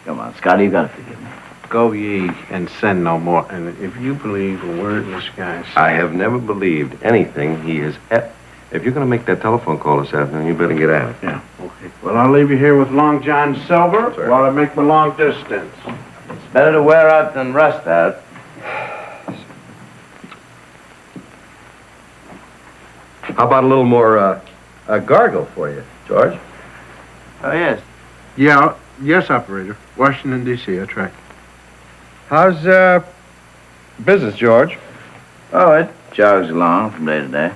Come on, Scotty, you gotta forgive me. Go ye and sin no more. And if you believe a word this guy says... I have never believed anything he has... If you're going to make that telephone call this afternoon, you better get out. Yeah, okay. Well, I'll leave you here with Long John Silver while I make my long distance. It's better to wear out than rust out. How about a little more gargle for you, George? Oh, yes. Yeah, yes, operator. Washington, D.C., that's right. How's business, George? Oh, it jogs along from day to day.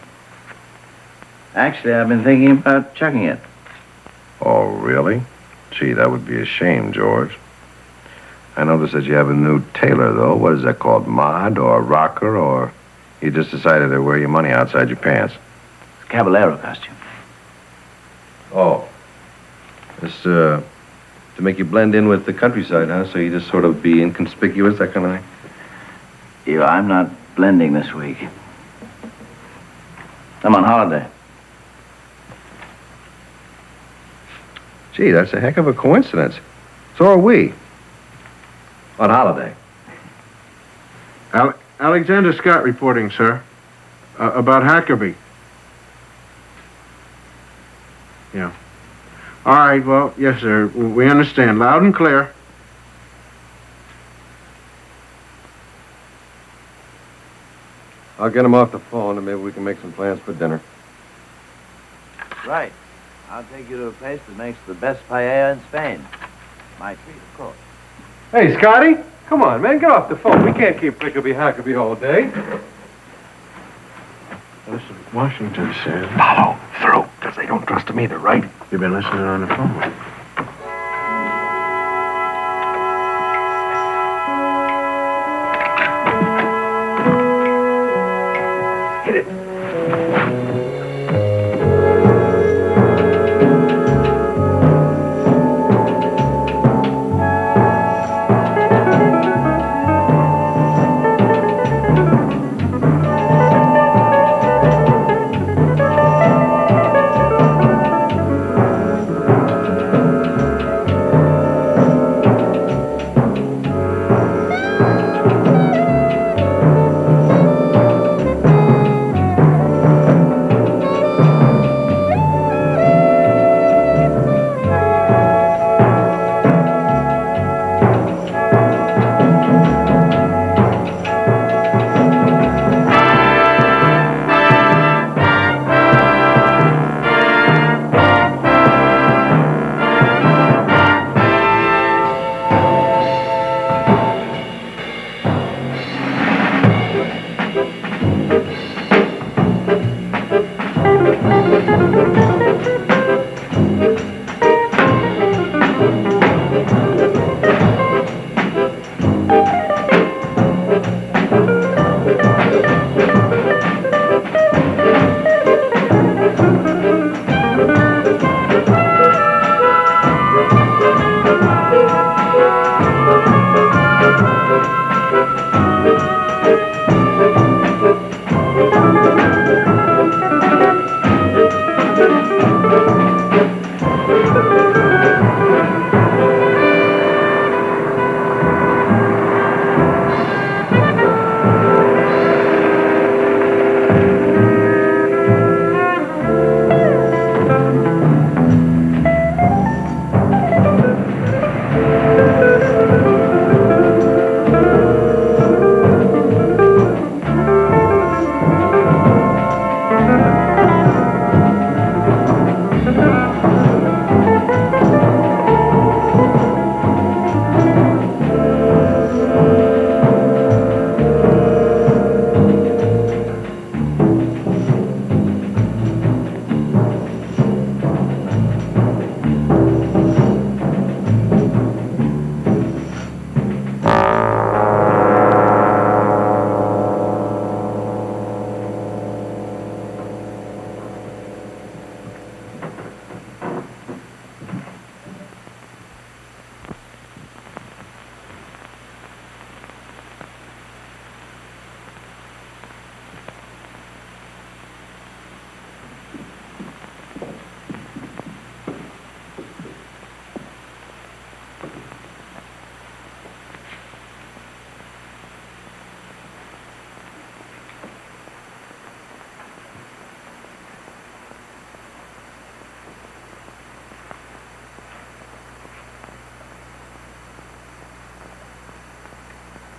Actually, I've been thinking about chucking it. Oh, really? Gee, that would be a shame, George. I noticed that you have a new tailor, though. What is that called, mod or rocker, or you just decided to wear your money outside your pants? It's a Caballero costume. Oh. It's, to make you blend in with the countryside, huh? So you just sort of be inconspicuous, that kind of thing? Yeah, I'm not blending this week. I'm on holiday. Gee, that's a heck of a coincidence. So are we. On holiday. Alexander Scott reporting, sir. About Hackabee. Yeah. All right, well, yes, sir. We understand. Loud and clear. I'll get him off the phone, and maybe we can make some plans for dinner. Right. I'll take you to a place that makes the best paella in Spain. My treat, of course. Hey, Scotty, come on, man, get off the phone. We can't keep Rickaby-Hackabee all day. Listen, Washington said... Follow through, because they don't trust him either, right? You've been listening on the phone. Hit it.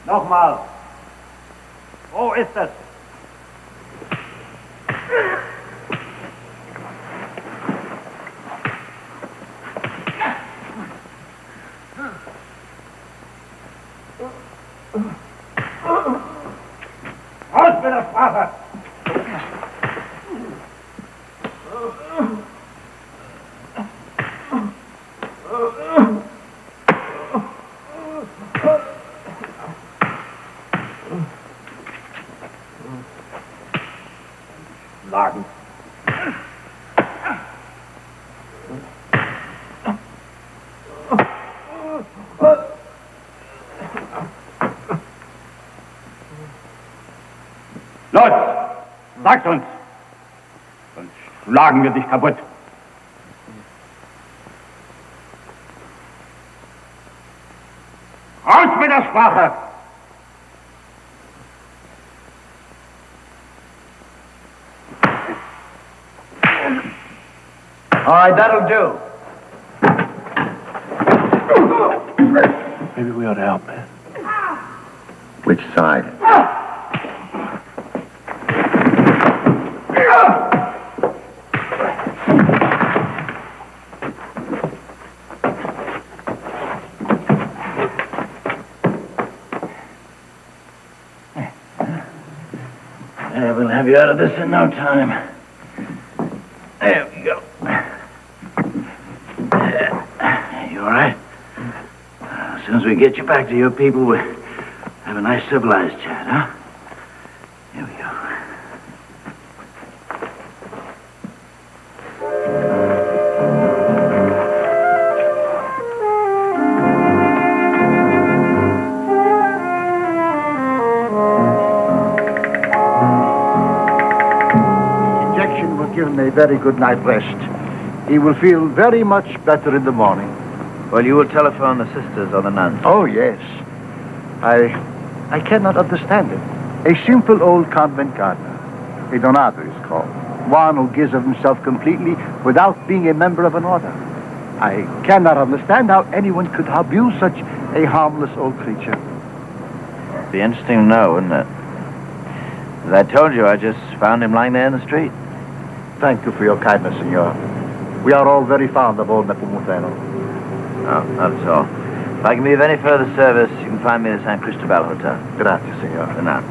Nochmal. Wo ist es? Raus mit der Sprache! Lagen. Leute, sagt uns, sonst schlagen wir dich kaputt. Raus mit der Sprache! All right, that'll do. Maybe we ought to help, man. Which side? Yeah, we'll have you out of this in no time. There we go. You all right? As soon as we get you back to your people, we'll have a nice civilized chat, huh? Here we go. Injection will give him a very good night rest. He will feel very much better in the morning. Well, you will telephone the sisters or the nuns. Oh, yes. I cannot understand it. A simple old convent gardener. A donato is called. One who gives of himself completely without being a member of an order. I cannot understand how anyone could abuse such a harmless old creature. Be interesting to know, wouldn't it? As I told you, I just found him lying there in the street. Thank you for your kindness, senor. We are all very fond of old Nepomuceno. No, not at all. If I can be of any further service, you can find me at the San Cristobal Hotel. Gracias, senor. For now.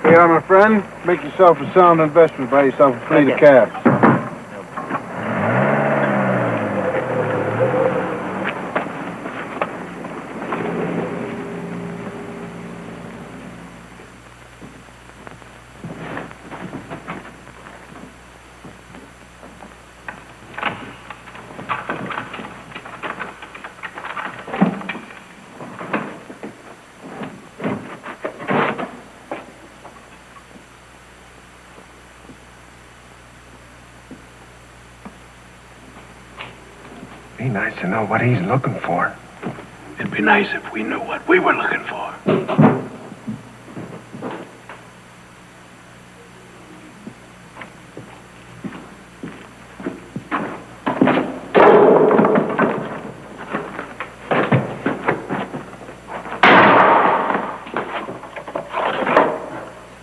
Here, my friend, make yourself a sound investment. Buy yourself a fleet of cabs. Be nice to know what he's looking for. It'd be nice if we knew what we were looking for.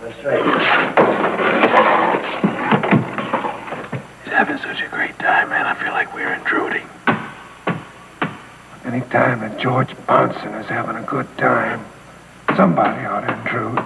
That's right. He's having such a great time, man. I feel like we're intruding. Any time that George Bonson is having a good time, somebody ought to intrude.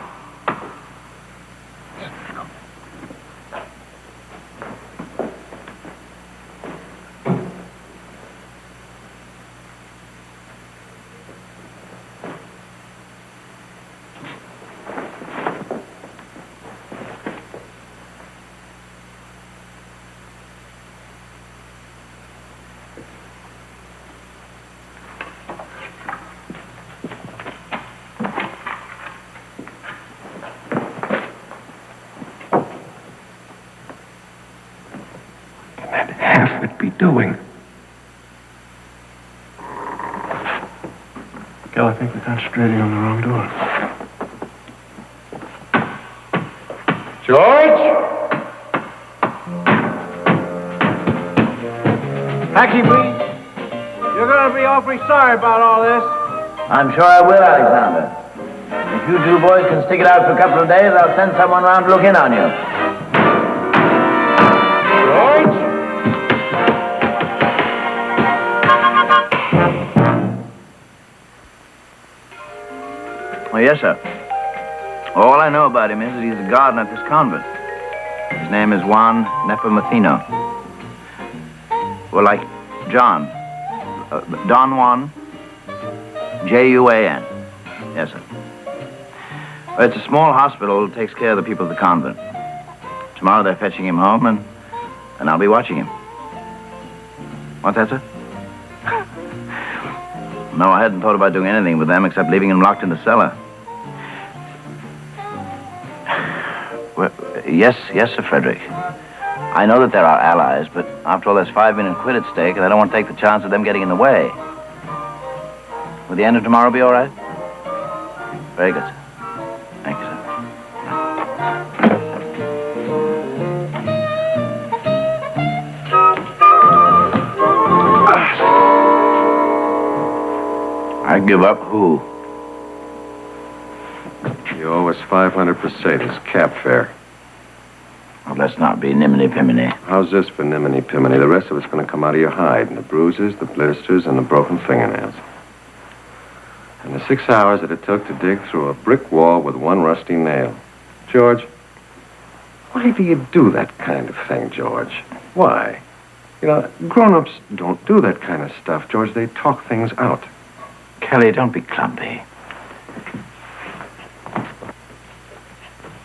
it be doing? Kel, I think we're concentrating on the wrong door. George? Taxi, please. You're going to be awfully sorry about all this. I'm sure I will, Alexander. If you two boys can stick it out for a couple of days, I'll send someone round to look in on you. George? Oh, yes, sir. All I know about him is that he's the gardener at this convent. His name is Juan Nepomuceno. Well, like John. Don Juan, Juan. Yes, sir. Well, it's a small hospital that takes care of the people of the convent. Tomorrow they're fetching him home, and I'll be watching him. What's that, sir? No, I hadn't thought about doing anything with them except leaving him locked in the cellar. Well, yes, Sir Frederick. I know that they're our allies, but after all, there's $5 million at stake, and I don't want to take the chance of them getting in the way. Will the end of tomorrow be all right? Very good, sir. Thank you, sir. I give up who? You owe us 500 pesetas, cab fare. Well, let's not be niminy-piminy. How's this for niminy-piminy? The rest of it's going to come out of your hide, and the bruises, the blisters, and the broken fingernails. And the 6 hours that it took to dig through a brick wall with one rusty nail. George, why do you do that kind of thing, George? Why? You know, grown-ups don't do that kind of stuff, George. They talk things out. Kelly, don't be clumpy.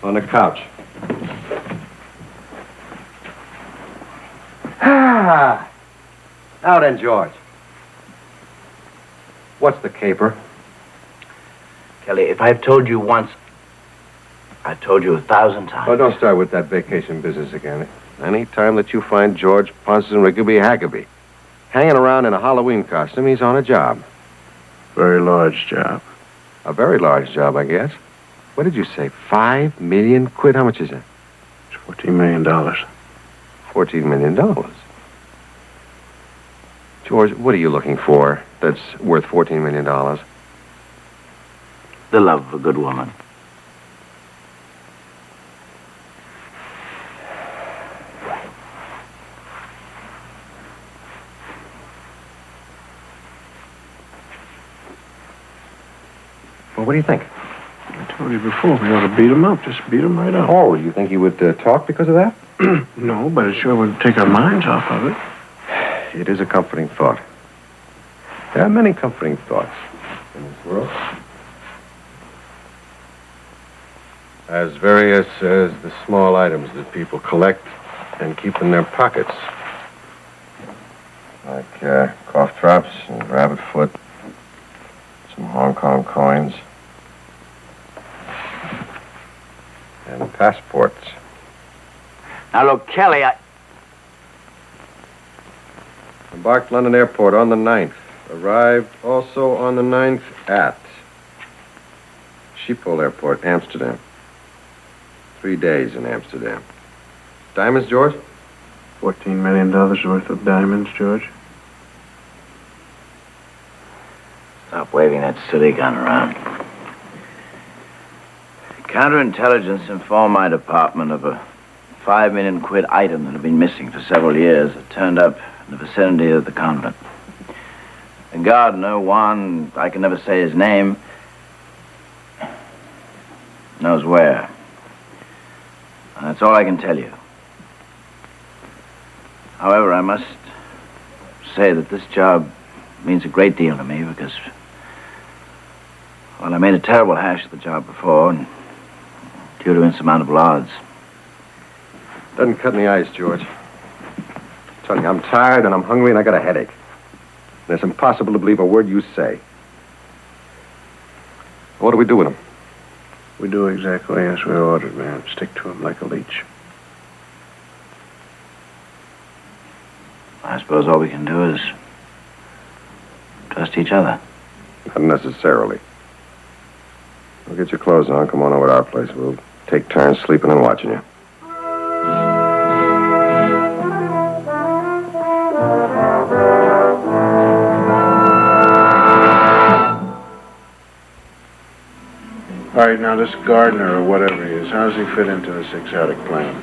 On the couch. Now then, George. What's the caper? Kelly, if I've told you once, I've told you 1,000 times. Oh, don't start with that vacation business again. Any time that you find George Ponson Rigby Haggerby hanging around in a Halloween costume, he's on a job. Very large job. A very large job, I guess. What did you say? 5 million quid? How much is that? It's $14 million. $14 million. George, what are you looking for that's worth $14 million? The love of a good woman. Well, what do you think? I told you before, we ought to beat him up. Just beat him right up. Oh, you think he would talk because of that? No, but it sure would take our minds off of it. It is a comforting thought. There are many comforting thoughts in this world. As various as the small items that people collect and keep in their pockets. Like cough drops and rabbit foot, some Hong Kong coins, and passports. Now, look, Kelly, Embarked London Airport on the 9th. Arrived also on the 9th at Schiphol Airport, Amsterdam. 3 days in Amsterdam. Diamonds, George? $14 million worth of diamonds, George. stop waving that silly gun around. Counterintelligence informed my department of a $5 million item that had been missing for several years. It turned up in the vicinity of the convent. The gardener, Juan, I can never say his name, knows where. And that's all I can tell you. However, I must say that this job means a great deal to me because, well, I made a terrible hash of the job before, and due to insurmountable odds. Doesn't cut in the ice, George. I'm telling you, I'm tired and I'm hungry and I got a headache. And it's impossible to believe a word you say. What do we do with him? We do exactly as we're ordered, man. Stick to him like a leech. I suppose all we can do is trust each other. Not necessarily. Well, get your clothes on. Come on over to our place. We'll take turns sleeping and watching you. All right, now this Gardner or whatever he is, how does he fit into this exotic plan?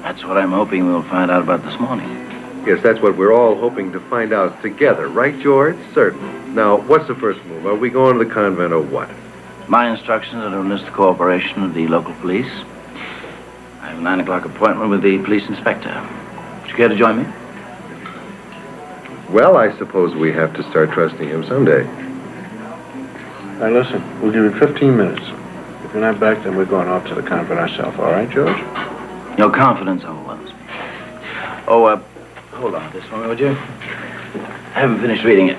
That's what I'm hoping we'll find out about this morning. Yes, that's what we're all hoping to find out together, right, George? Certain. Now, what's the first move? Are we going to the convent or what? My instructions are to enlist the cooperation of the local police. I have a 9 o'clock appointment with the police inspector. Would you care to join me? Well, I suppose we have to start trusting him someday. Now, listen, we'll give you 15 minutes. If you're not back, then we're going off to the convent ourselves. All right, George? Your confidence overwhelms me. Oh, hold on this one, would you? I haven't finished reading it.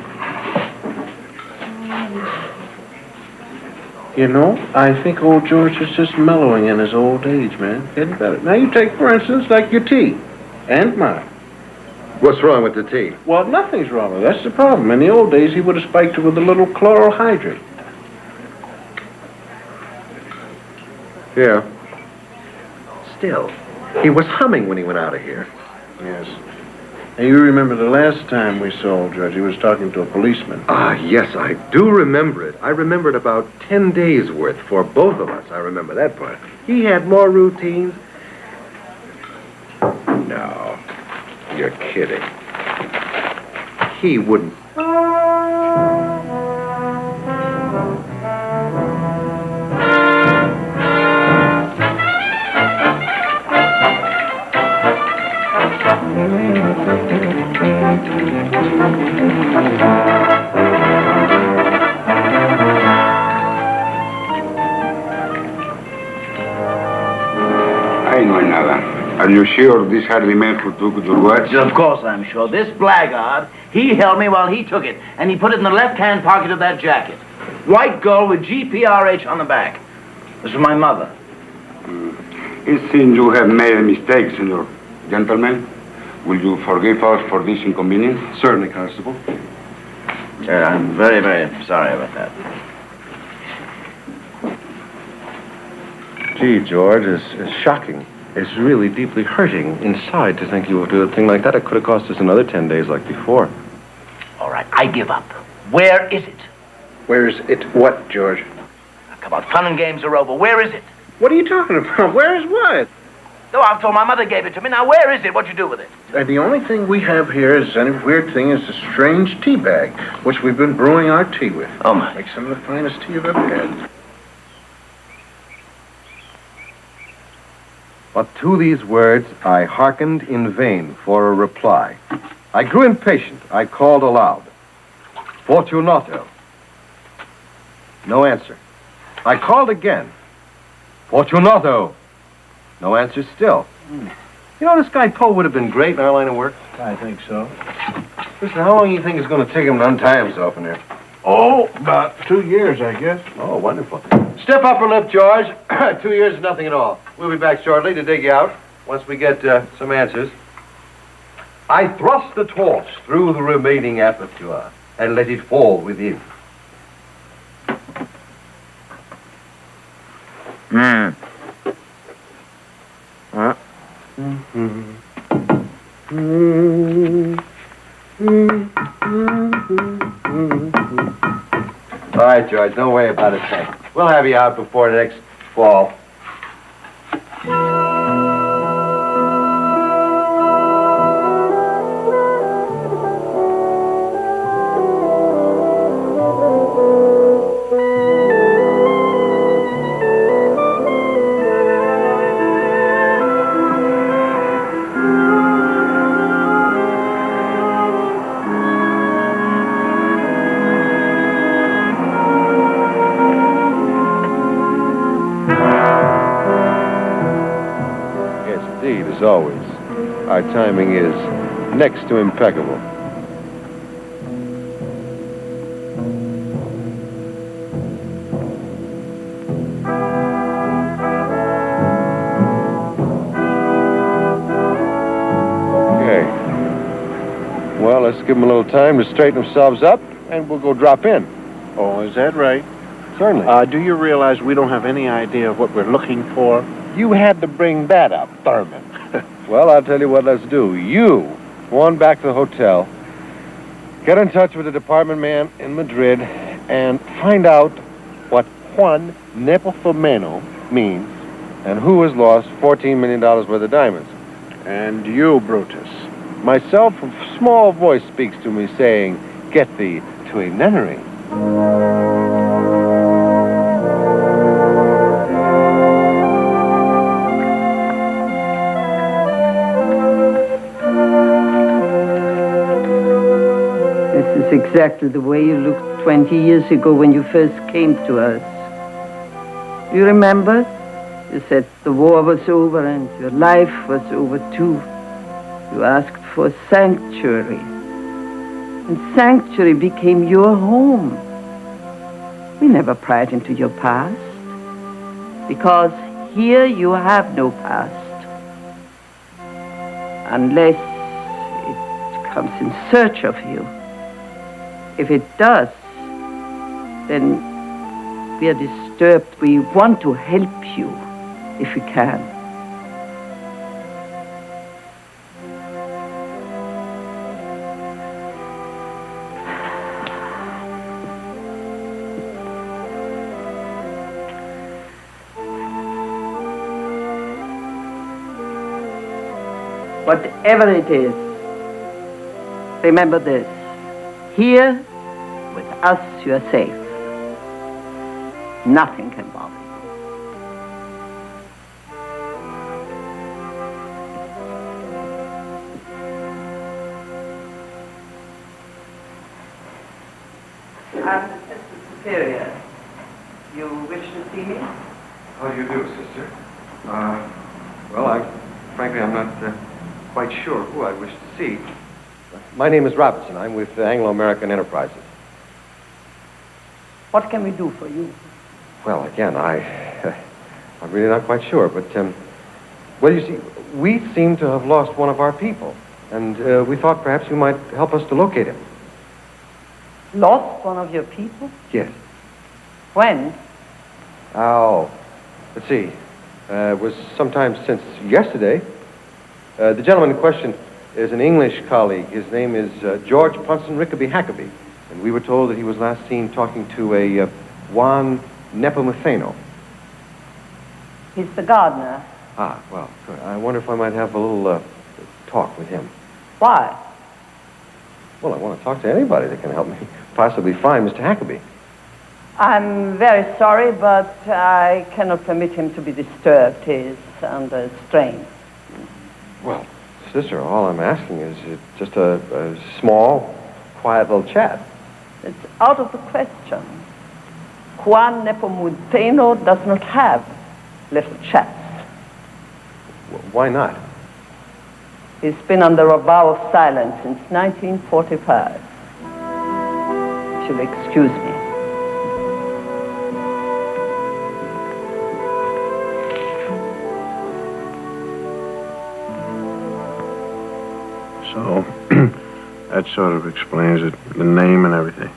You know, I think old George is just mellowing in his old age, man. Getting better. Now, you take, for instance, like your tea. And mine. What's wrong with the tea? Well, nothing's wrong with it. That's the problem. In the old days, he would have spiked it with a little chloral hydrate. Yeah. Still, he was humming when he went out of here. Yes. And you remember the last time we saw old George, he was talking to a policeman. Ah, yes, I do remember it. I remember it about 10 days' worth for both of us. I remember that part. He had more routines. No, you're kidding. He wouldn't. I know nada. Are you sure these are the men who took your watch? Of course I'm sure. This blackguard, he held me while he took it, and he put it in the left-hand pocket of that jacket. White gold with GPRH on the back. This was my mother. It seems you have made a mistake, senor. Gentlemen, will you forgive us for this inconvenience? Certainly, Constable. I'm very, very sorry about that. Gee, George, it's shocking. It's really deeply hurting inside to think you would do a thing like that. It could have cost us another 10 days like before. All right, I give up. Where is it? Where is it what, George? Now, come on, fun and games are over. Where is it? What are you talking about? Where is what? No, I was told my mother gave it to me. Now, where is it? What'd you do with it? The only thing we have here is any weird thing is a strange tea bag, which we've been brewing our tea with. Oh, my. Makes some of the finest tea you've ever had. But to these words I hearkened in vain for a reply. I grew impatient. I called aloud. Fortunato. No answer. I called again. Fortunato. No answer still. You know, this guy Poe would have been great in our line of work. I think so. Listen, how long do you think it's going to take him to untie himself in here? Oh, about 2 years, I guess. Oh, wonderful. Step upper lip, George. 2 years is nothing at all. We'll be back shortly to dig you out once we get some answers. I thrust the torch through the remaining aperture and let it fall within. Huh? All right, George, don't worry about a thing. We'll have you out before next fall. As always, our timing is next to impeccable. Okay. Well, let's give them a little time to straighten themselves up, and we'll go drop in. Oh, is that right? Certainly. Do you realize we don't have any idea of what we're looking for? You had to bring that up, Thurman. Well, I'll tell you what let's do. You go on back to the hotel, get in touch with the department man in Madrid, and find out what Juan Nepomuceno means and who has lost $14 million worth of diamonds. And you, Brutus. Myself, a small voice speaks to me saying, get thee to a nunnery. This is exactly the way you looked 20 years ago when you first came to us. You remember? You said the war was over and your life was over too. You asked for sanctuary. And sanctuary became your home. We never pried into your past. Because here you have no past. Unless it comes in search of you. If it does, then we are disturbed. We want to help you, if we can. Whatever it is, remember this. Here, with us, you are safe. Nothing can bother you. I'm Mr. Superior. You wish to see me? How do you do, sister? Well, frankly, I'm not quite sure who I wish to see. My name is Robinson. I'm with Anglo-American Enterprises. What can we do for you? Well, again, I'm really not quite sure, but, well, you see, we seem to have lost one of our people, and we thought perhaps you might help us to locate him. Lost one of your people? Yes. When? Oh, let's see. It was sometime since yesterday. The gentleman in question is an English colleague. His name is George Punson Rickaby Hackaby, and we were told that he was last seen talking to a Juan Nepomuceno. He's the gardener. Ah, well, good. I wonder if I might have a little talk with him. Why? Well, I want to talk to anybody that can help me possibly find Mr. Hackaby. I'm very sorry, but I cannot permit him to be disturbed. He's under strain. Well, sister, all I'm asking is just a small, quiet little chat. It's out of the question. Juan Nepomuceno does not have little chats. Why not? He's been under a vow of silence since 1945. If you'll excuse me. So, that sort of explains it, the name and everything.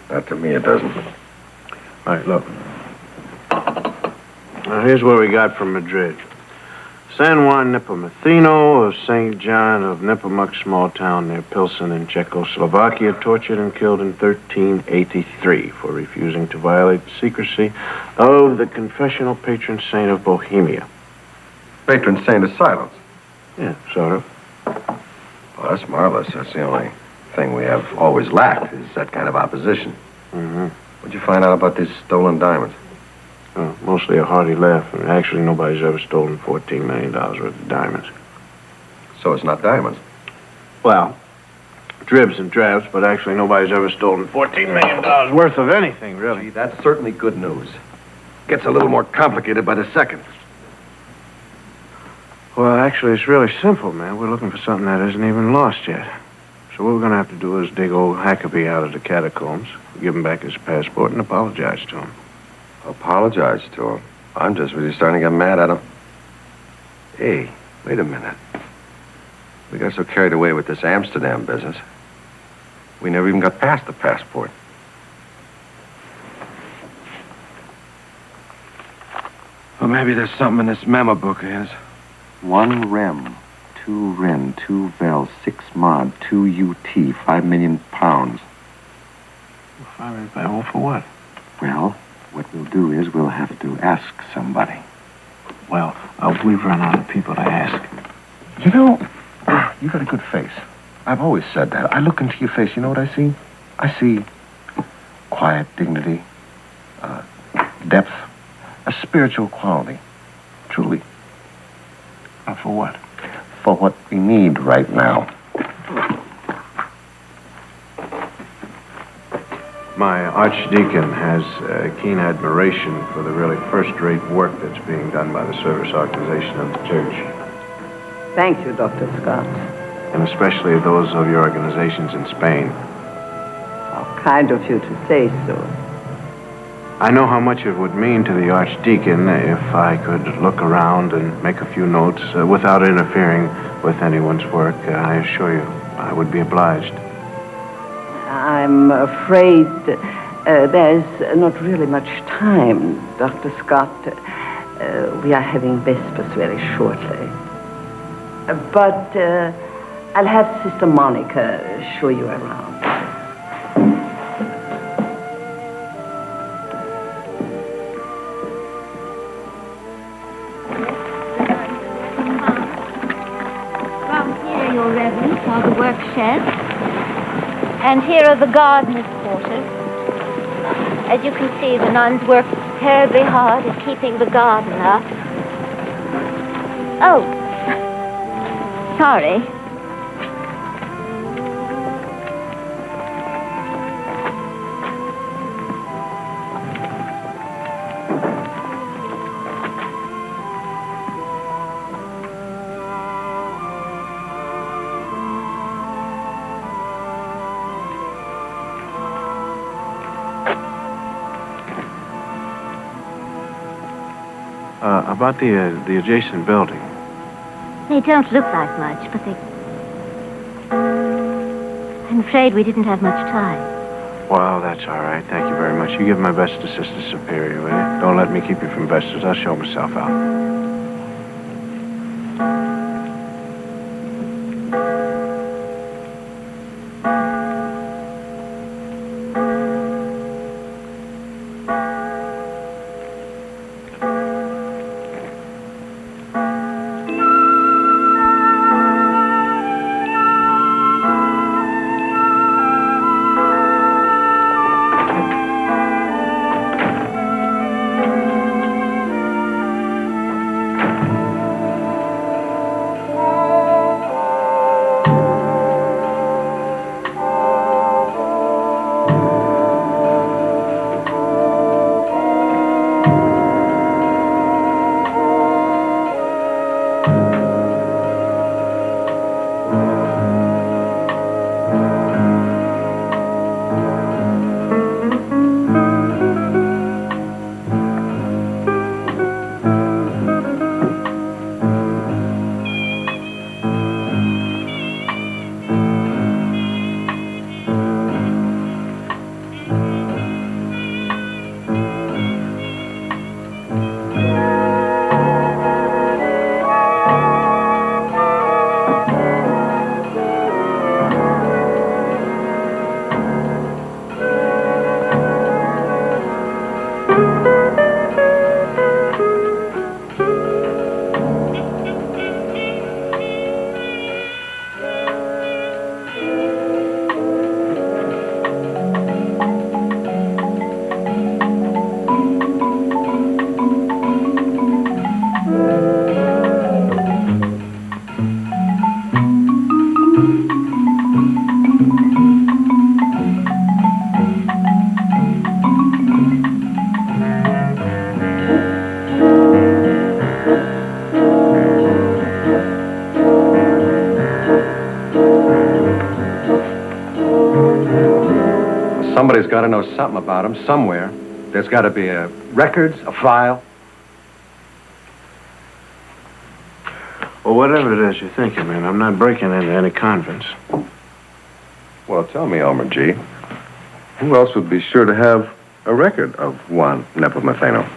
Not to me, it doesn't. All right, look. Now, here's what we got from Madrid. San Juan Nepomuceno of St. John of Nepomuk, small town near Pilsen in Czechoslovakia, tortured and killed in 1383 for refusing to violate the secrecy of the confessional patron saint of Bohemia. Patron saint of silence. Yeah, sort of. Well, that's marvelous. That's the only thing we have always lacked is that kind of opposition. Mm-hmm. What'd you find out about these stolen diamonds? Well, mostly a hearty laugh. And actually, nobody's ever stolen $14 million worth of diamonds. So it's not diamonds? Well, dribs and drabs, but actually nobody's ever stolen $14 million worth of anything, really. Gee, that's certainly good news. Gets a little more complicated by the second. Well, actually, it's really simple, man. We're looking for something that isn't even lost yet. So what we're going to have to do is dig old Hackaby out of the catacombs, give him back his passport, and apologize to him. Apologize to him? I'm just really starting to get mad at him. Hey, wait a minute. We got so carried away with this Amsterdam business, we never even got past the passport. Well, maybe there's something in this memo book of his. 1 rem, 2 rin, 2 vel, 6 mod, 2 UT, 5 million pounds. 5 million pounds? Well, for what? Well, what we'll do is we'll have to ask somebody. Well, we've run out of people to ask. You know, you got a good face. I've always said that. I look into your face, you know what I see? I see quiet dignity, depth, a spiritual quality. Truly. For what? For what we need right now. My archdeacon has a keen admiration for the really first-rate work that's being done by the service organization of the church. Thank you, Dr. Scott. And especially those of your organizations in Spain. How kind of you to say so. I know how much it would mean to the archdeacon if I could look around and make a few notes without interfering with anyone's work. I assure you, I would be obliged. I'm afraid there's not really much time, Dr. Scott. We are having Vespers very shortly. But I'll have Sister Monica show you around. Your Reverence, are the work sheds, and here are the gardener's quarters. As you can see, the nuns work terribly hard at keeping the garden up. Oh, sorry. About the adjacent building. They don't look like much, but they... I'm afraid we didn't have much time. Well, that's all right. Thank you very much. You give my best to Sister Superior, will you? Don't let me keep you from Vesters. I'll show myself out. Somebody's got to know something about him somewhere. There's got to be records, a file. Well, whatever it is you're thinking, man, I'm not breaking into any convents. Well, tell me, Elmer G., who else would be sure to have a record of Juan Nepomuceno?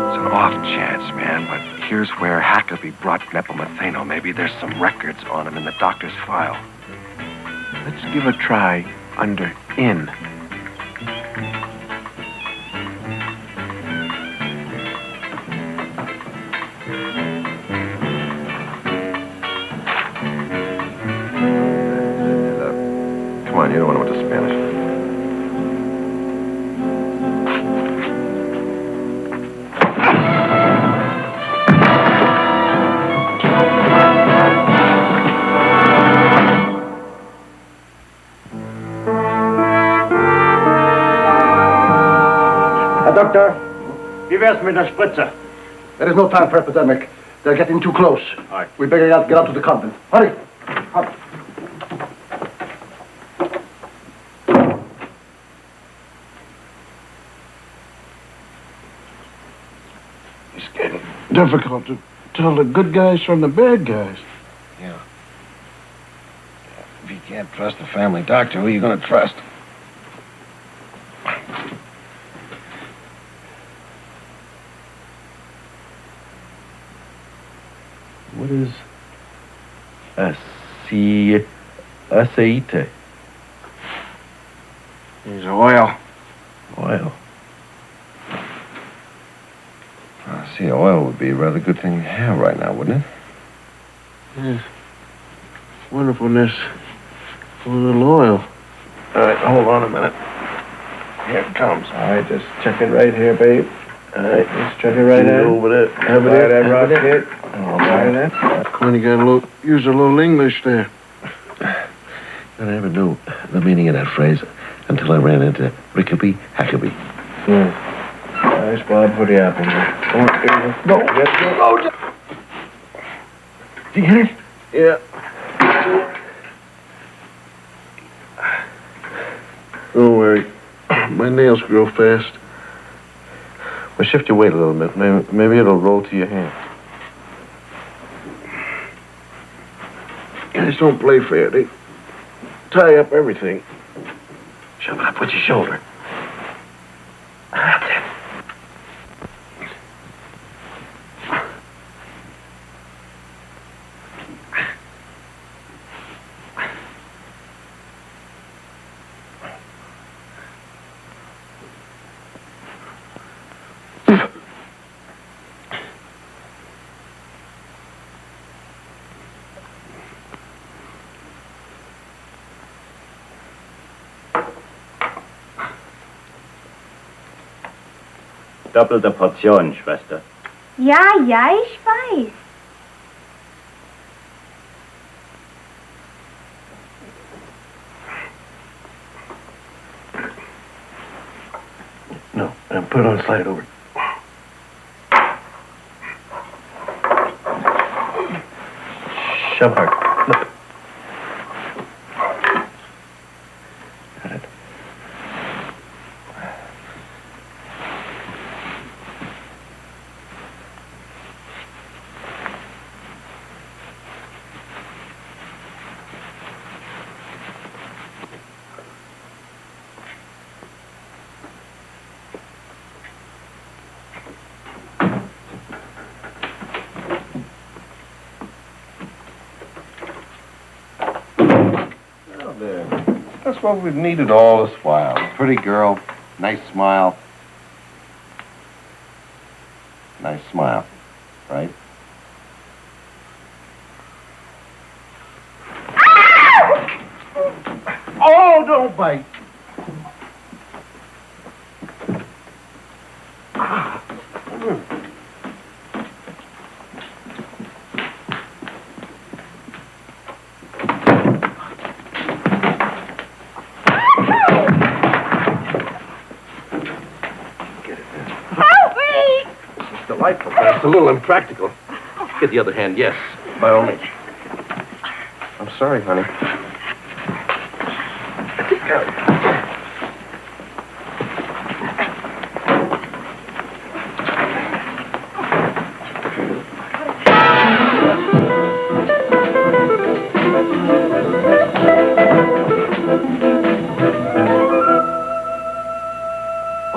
It's an off chance, man, but here's where Hackabee brought Nepomuceno. Maybe there's some records on him in the doctor's file. Let's give a try under in. Come on, you don't want to know what the Spanish. Doctor, give me the spritzer. There is no time for epidemic. They're getting too close. All right. We better get out to the convent. Hurry. Hurry. It's getting difficult to tell the good guys from the bad guys. Yeah. If you can't trust the family doctor, who are you going to trust? What is aceite? It's oil. Oil? See, oil would be a rather good thing to have right now, wouldn't it? Yes. Wonderfulness. A little oil. All right, hold on a minute. Here it comes. All right, just check it right here, babe. All right, just check it right there. Over there. Over there, that rock there. hit. All right. Quinn, you gotta use a little English there. I never knew the meaning of that phrase until I ran into Rickaby Hackabee. Nice Bob for the apple, man. No. Did you get it? Yeah. Don't worry. My nails grow fast. Well, shift your weight a little bit. Maybe it'll roll to your hand. Guys don't play fair. They tie up everything. Shove it up with your shoulder. That's it. Doppelte Portion, Schwester. Ja, ich weiß. No, and put it on, slide it over. Shove hard. Look. Got it. That's what we've needed all this while. A pretty girl, nice smile. Nice smile, right? Oh, don't bite. Delightful, but it's a little impractical. Get the other hand, yes, by all means. I'm sorry, honey. What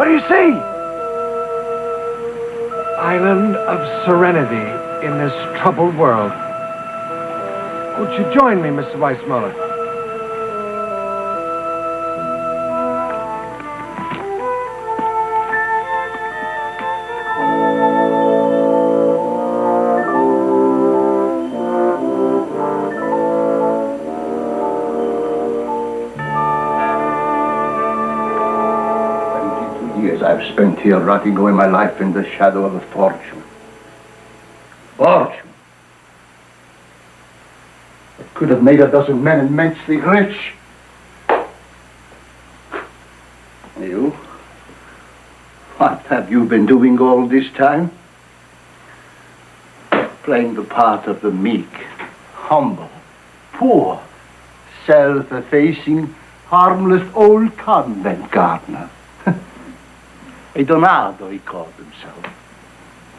do you see? Island of serenity in this troubled world. Won't you join me, Mr. Weissmuller? Years I've spent here rotting away my life in the shadow of a fortune. Fortune! That could have made a dozen men immensely rich. You? What have you been doing all this time? Playing the part of the meek, humble, poor, self-effacing, harmless old convent gardener. A Donato, he called himself.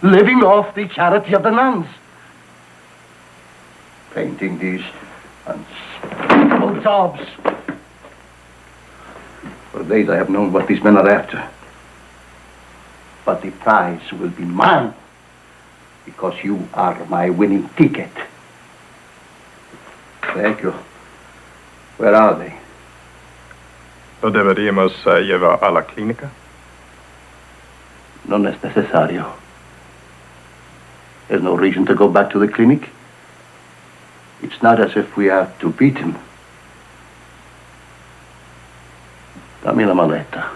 Living off the charity of the nuns. Painting these unspeakable daubs. For days I have known what these men are after. But the prize will be mine. Because you are my winning ticket. Thank you. Where are they? Lo deberíamos llevar a la clínica. No es necesario. There's no reason to go back to the clinic. It's not as if we have to beat him. Dame la maleta.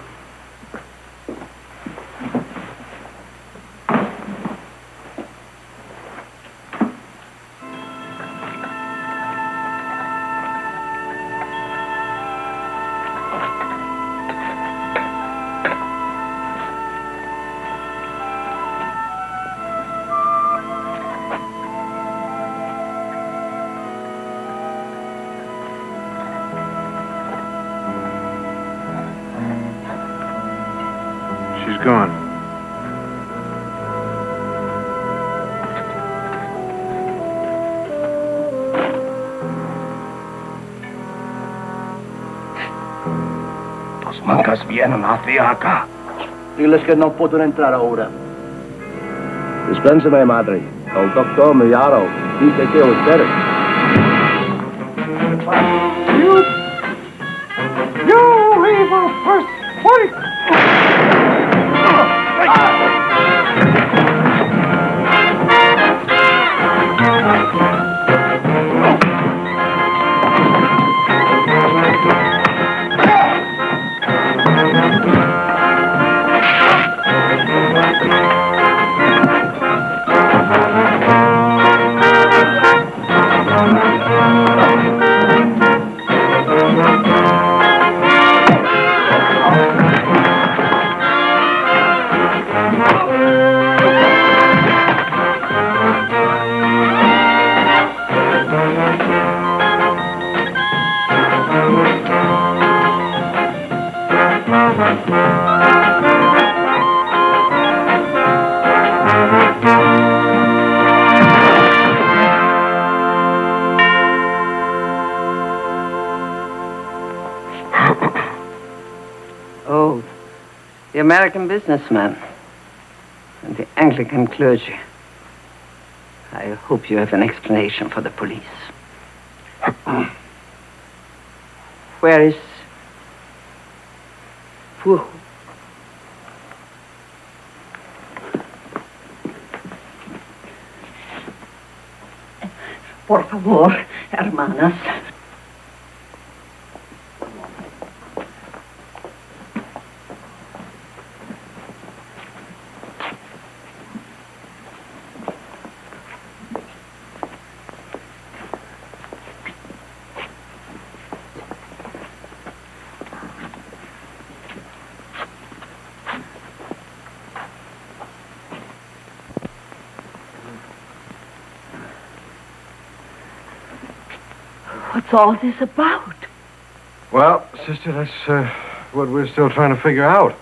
She's gone. Los mangas vienen hacia acá. Diles que no puedo entrar ahora. Dispénseme, madre. El doctor Millaro dice que ustedes. You leave her first, please! Oh, the American businessman and the Anglican clergy. I hope you have an explanation for the police. Where is... Who? Por favor, hermanas. What's all this about? Well, sister, that's what we're still trying to figure out.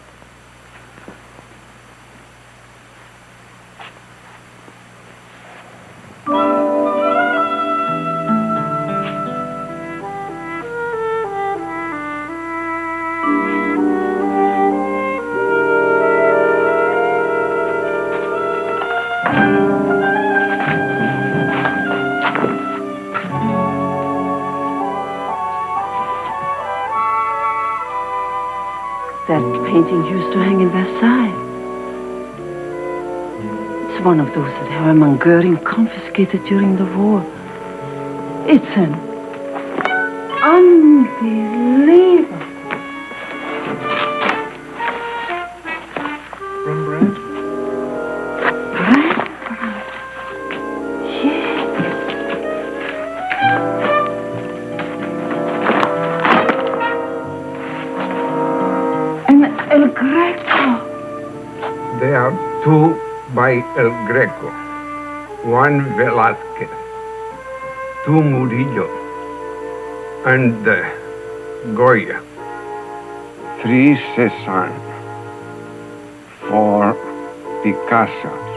That painting used to hang in Versailles. It's one of those that Hermann Goering confiscated during the war. It's an unbelievable. Rembrandt? Rembrandt. Yes. And El Greco. They are two by El Greco, one Velázquez, two Murillo, and Goya, three Cézanne, four Picassos,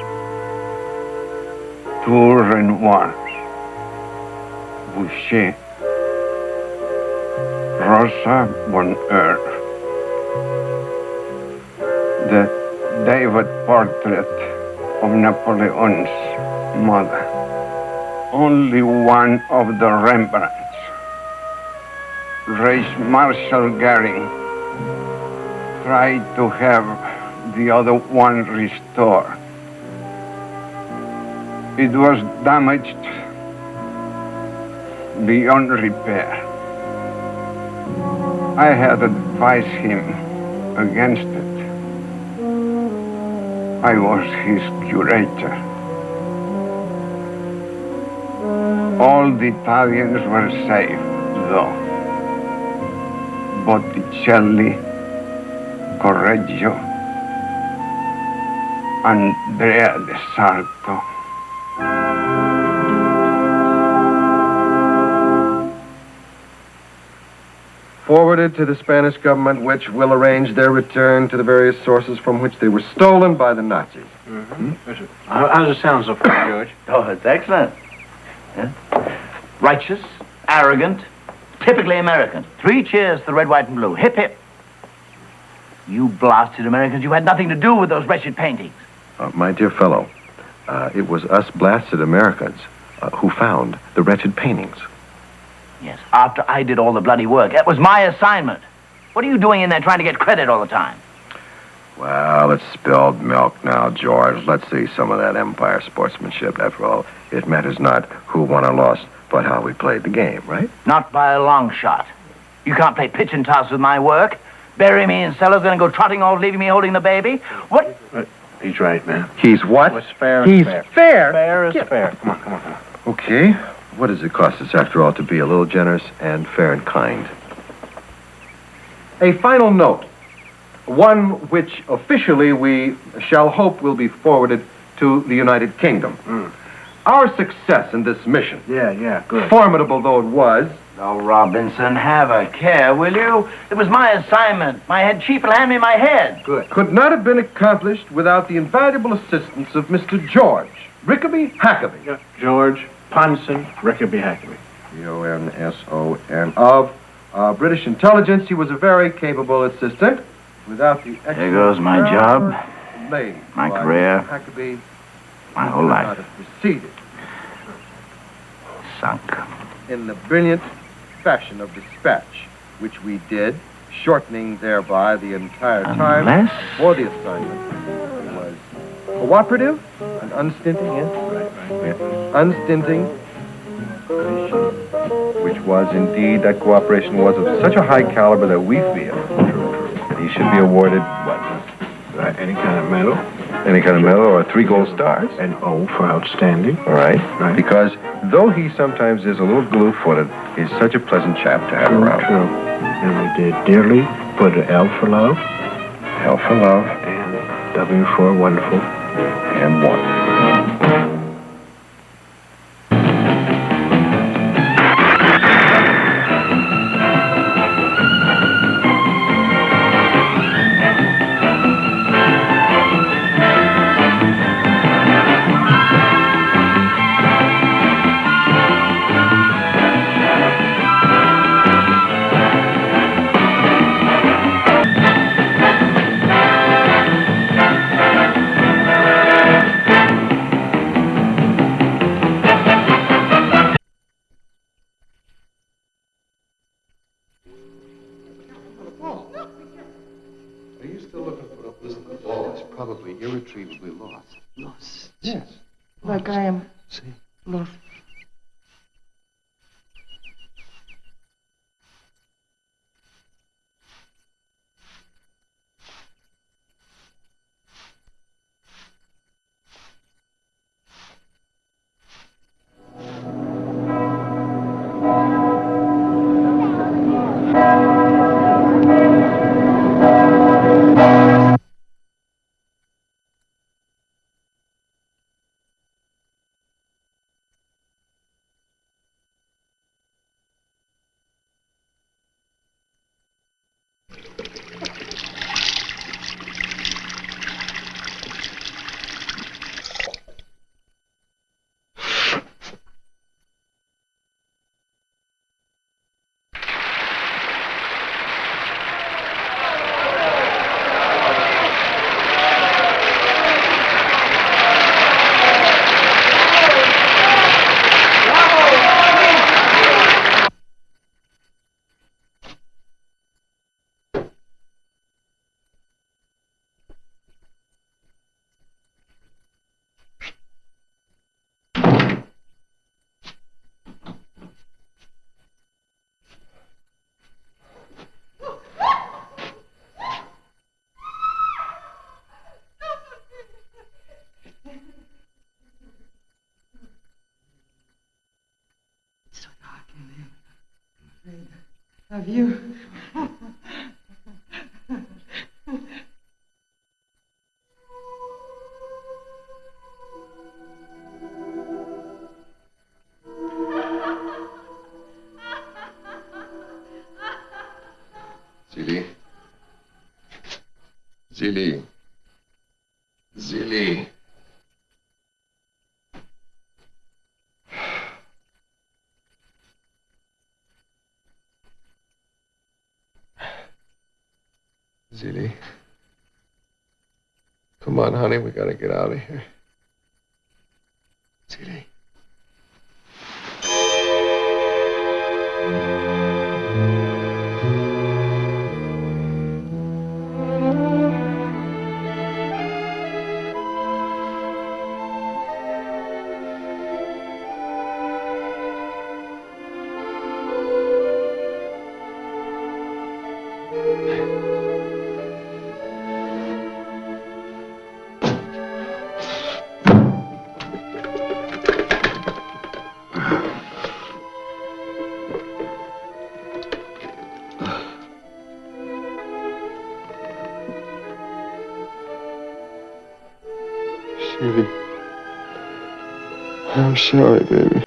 two Renoirs, Boucher, Rosa Bonheur, the David portrait of Napoleon's mother. Only one of the Rembrandts. Race Marshal Goering tried to have the other one restored. It was damaged beyond repair. I had advised him against it. I was his curator. All the Italians were saved, though. Botticelli, Correggio, Andrea de Salto. Forwarded to the Spanish government, which will arrange their return to the various sources from which they were stolen by the Nazis. How does it sound so far, George? Oh, it's excellent. Yeah. Righteous, arrogant, typically American. 3 cheers for the red, white, and blue. Hip, hip. You blasted Americans, you had nothing to do with those wretched paintings. My dear fellow, it was us blasted Americans who found the wretched paintings. Yes, after I did all the bloody work. That was my assignment. What are you doing in there trying to get credit all the time? Well, it's spilled milk now, George. Let's see some of that Empire sportsmanship. After all, it matters not who won or lost, but how we played the game, right? Not by a long shot. You can't play pitch and toss with my work. Bury me in cellars, then go trotting off, leaving me holding the baby. What? He's right, man. He's what? What's fair He's is fair. fair? Fair is fair. Come on, come on, come on. Okay. What does it cost us, after all, to be a little generous and fair and kind? A final note, one which officially we shall hope will be forwarded to the United Kingdom. Our success in this mission, Yeah, good. formidable though it was, Oh, Robinson, have a care, will you? It was my assignment. My head chief will hand me my head. Good. Could not have been accomplished without the invaluable assistance of Mr. George Rickaby Hackaby. Yeah, George Ponson Rickaby Hackaby. Ponson of British intelligence. He was a very capable assistant. Without the There goes my job, lady, my career, Hackaby, my whole could life. not have proceeded Sunk. in the brilliant fashion of dispatch, which we did, shortening thereby the entire time Unless- for the assignment. It was cooperative and unstinting, yes? Right. Unstinting. Which was indeed, that cooperation was of such a high caliber that we feel that he should be awarded, what? Any kind of medal. Any kind of medal or 3 gold stars? An O for outstanding. All right. Because though he sometimes is a little glue-footed, he's such a pleasant chap to have around. True. And we did dearly put an L for love. L for love. And W for wonderful. And 1. probably irretrievably lost. Lost? Yes. Like I am See? lost. Of you. Zili. Zili. Zili. Zili. Come on, honey, we gotta get out of here. Zili. Zili. I'm sorry, baby.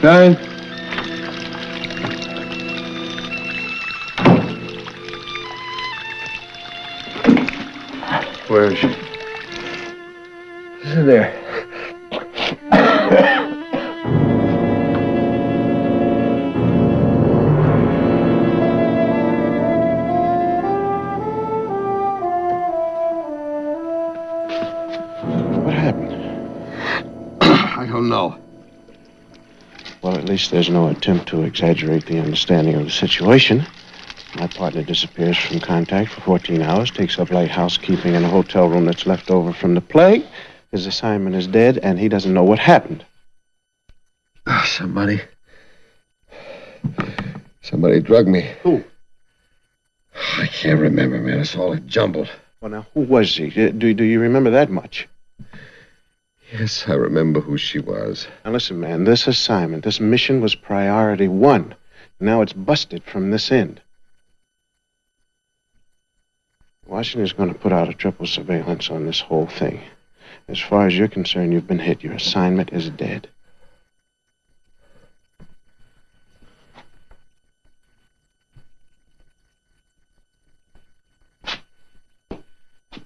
Nine. Where is she? She's there. What happened? I don't know. Well, at least there's no attempt to exaggerate the understanding of the situation. My partner disappears from contact for 14 hours, takes up light housekeeping in a hotel room that's left over from the plague. His assignment is dead, and he doesn't know what happened. Somebody drugged me. Who? I can't remember, man. It's all a jumble. Well, now, who was he? Do you remember that much? Yes, I remember who she was. Now, listen, man, this assignment, this mission was priority 1. Now it's busted from this end. Washington's going to put out a triple surveillance on this whole thing. As far as you're concerned, you've been hit. Your assignment is dead.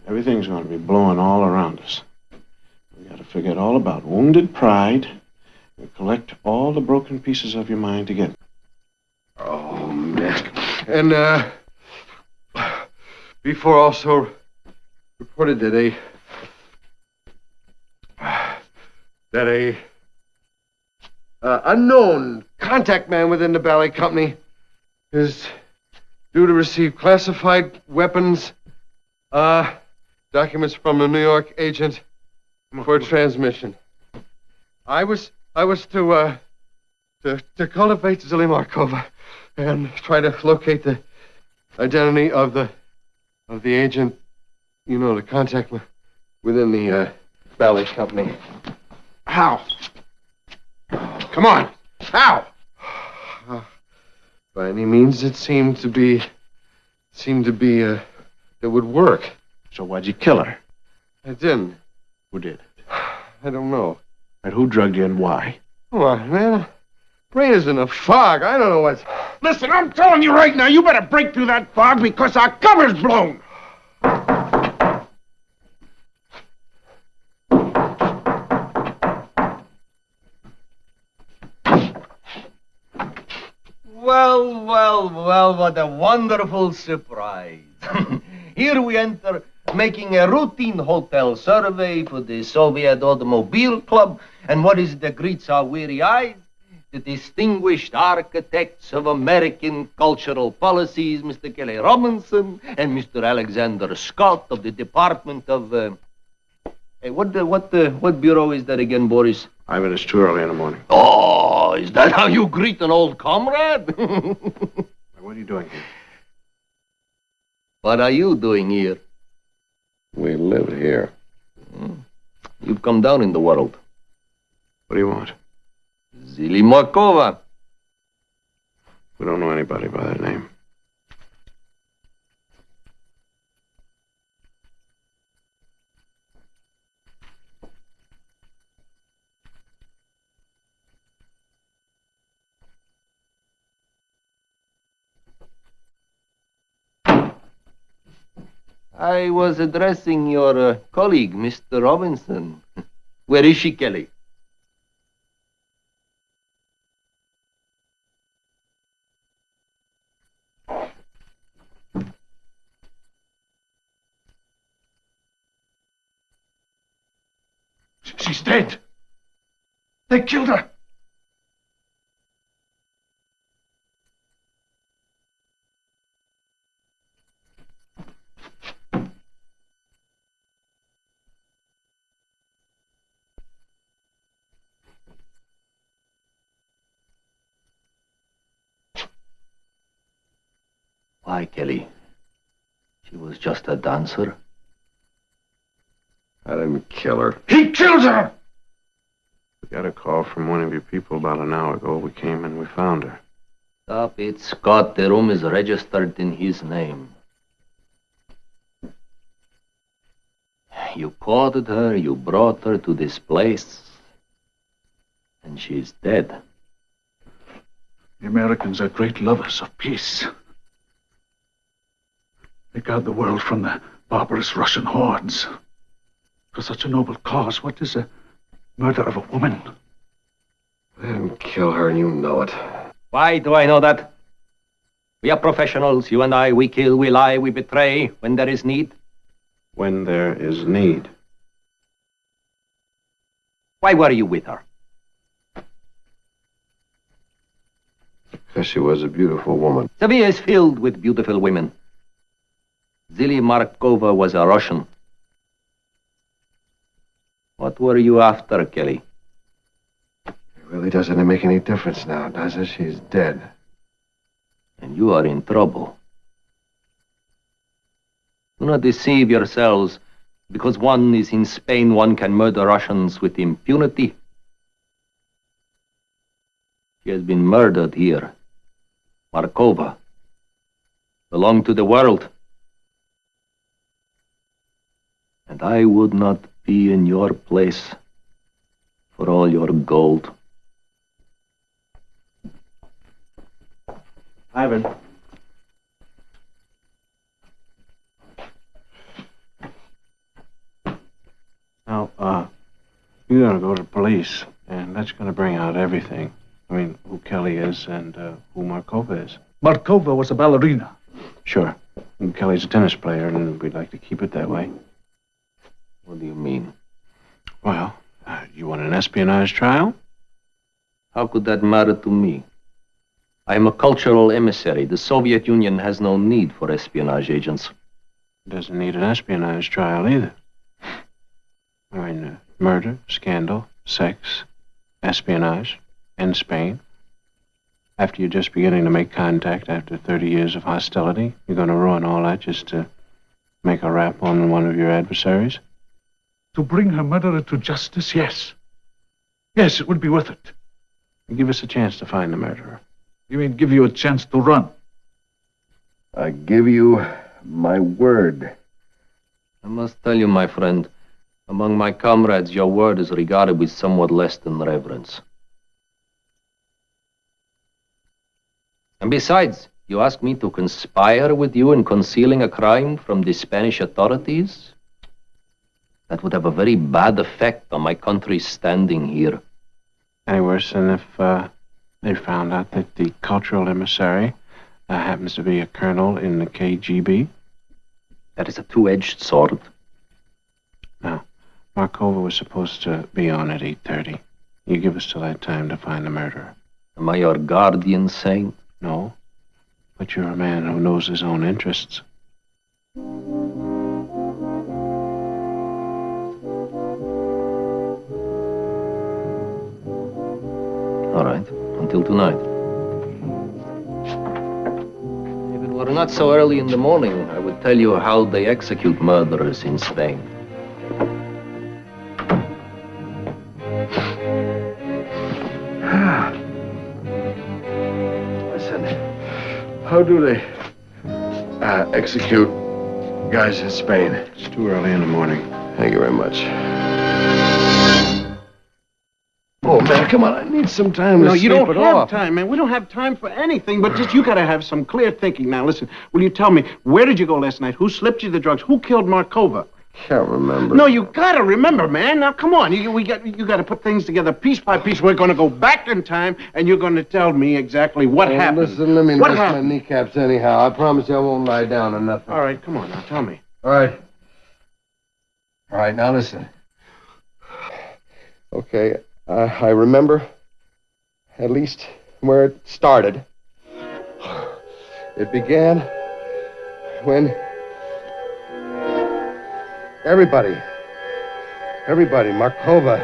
Everything's going to be blowing all around us. We got to forget all about wounded pride You collect all the broken pieces of your mind together. Oh, Mick. And, before also reported that a unknown contact man within the ballet company is due to receive classified weapons, documents from a New York agent for transmission. I was to cultivate Zili Markova and try to locate the identity of the agent, you know, the contact within the ballet company. How? Come on. How? By any means it seemed to be that would work. So why'd you kill her? I didn't. Who did? I don't know. And who drugged you and why? Come on, man. Brain is in a fog. I don't know what's... Listen, I'm telling you right now, you better break through that fog because our cover's blown. Well, what a wonderful surprise. Here we enter making a routine hotel survey for the Soviet Automobile Club, and what is it that greets our weary eyes? The distinguished architects of American cultural policies, Mr. Kelly Robinson and Mr. Alexander Scott of the Department of... What bureau is that again, Boris? Ivan, it's too early in the morning. Oh, is that how you greet an old comrade? What are you doing here? What are you doing here? We live here. You've come down in the world. What do you want? Zili Markova. We don't know anybody by that name. I was addressing your colleague, Mr. Robinson. Where is she, Kelly? She's dead. They killed her. Why, Kelly? She was just a dancer. I didn't kill her. He killed her! We got a call from one of your people about an hour ago. We came and we found her. Stop it, Scott. The room is registered in his name. You courted her, you brought her to this place, and she's dead. The Americans are great lovers of peace. They guard the world from the barbarous Russian hordes. For such a noble cause, what is a murder of a woman? I didn't kill her, and you know it. Why do I know that? We are professionals, you and I. We kill, we lie, we betray when there is need. When there is need. Why were you with her? Because she was a beautiful woman. Sevilla is filled with beautiful women. Zili Markova was a Russian. What were you after, Kelly? It really doesn't make any difference now, does it? She's dead. And you are in trouble. Do not deceive yourselves. Because one is in Spain, one can murder Russians with impunity. She has been murdered here. Markova belonged to the world. And I would not be in your place for all your gold. Ivan. Now, you gotta go to the police, and that's going to bring out everything. I mean, who Kelly is and who Markova is. Markova was a ballerina. Sure. And Kelly's a tennis player, and we'd like to keep it that way. What do you mean? Well, you want an espionage trial? How could that matter to me? I am a cultural emissary. The Soviet Union has no need for espionage agents. It doesn't need an espionage trial either. I mean, murder, scandal, sex, espionage, in Spain. After you're just beginning to make contact after 30 years of hostility, you're going to ruin all that just to make a rap on one of your adversaries? To bring her murderer to justice, yes. Yes, it would be worth it. Give us a chance to find the murderer. You mean give you a chance to run? I give you my word. I must tell you, my friend, among my comrades, your word is regarded with somewhat less than reverence. And besides, you ask me to conspire with you in concealing a crime from the Spanish authorities? That would have a very bad effect on my country's standing here. Any worse than if they found out that the cultural emissary happens to be a colonel in the KGB? That is a two-edged sword. Now, Markova was supposed to be on at 8:30. You give us till that time to find the murderer. Am I your guardian saint? No, but you're a man who knows his own interests. All right, until tonight. If it were not so early in the morning, I would tell you how they execute murderers in Spain. Listen, how do they execute guys in Spain? It's too early in the morning. Thank you very much. Oh, man, come on. I need some time to No, you sleep don't it have off. time, man. We don't have time for anything, but just you gotta have some clear thinking. Now, listen, will you tell me, where did you go last night? Who slipped you the drugs? Who killed Markova? Can't remember. No, you gotta remember, man. Now, come on. You gotta put things together piece by piece. We're gonna go back in time, and you're gonna tell me exactly what happened. Listen, let me what rest my happened? kneecaps anyhow. I promise you I won't lie down or nothing. All right, come on, now, tell me. All right. All right, now listen. Okay, I remember at least where it started. It began when everybody, Markova.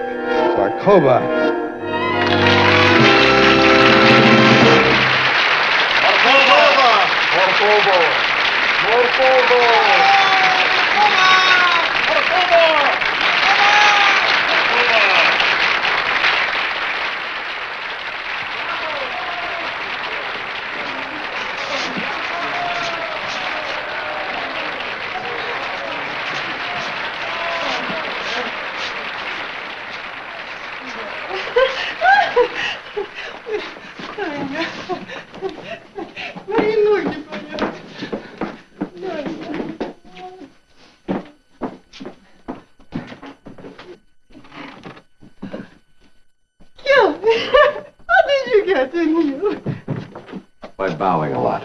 By bowing a lot.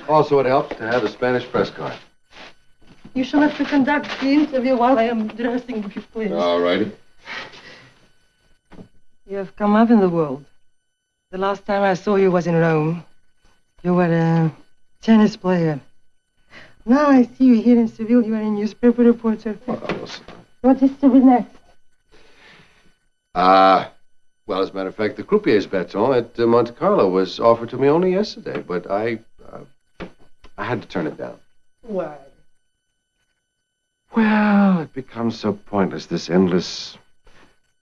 Also, it helps to have a Spanish press card. You shall have to conduct the interview while I am dressing, if you please. All righty. You have come up in the world. The last time I saw you was in Rome. You were a tennis player. Now I see you here in Seville. You are a newspaper reporter. What is to be next? Well, as a matter of fact, the croupier's baton at Monte Carlo was offered to me only yesterday, but I had to turn it down. Why? Well, it becomes so pointless, this endless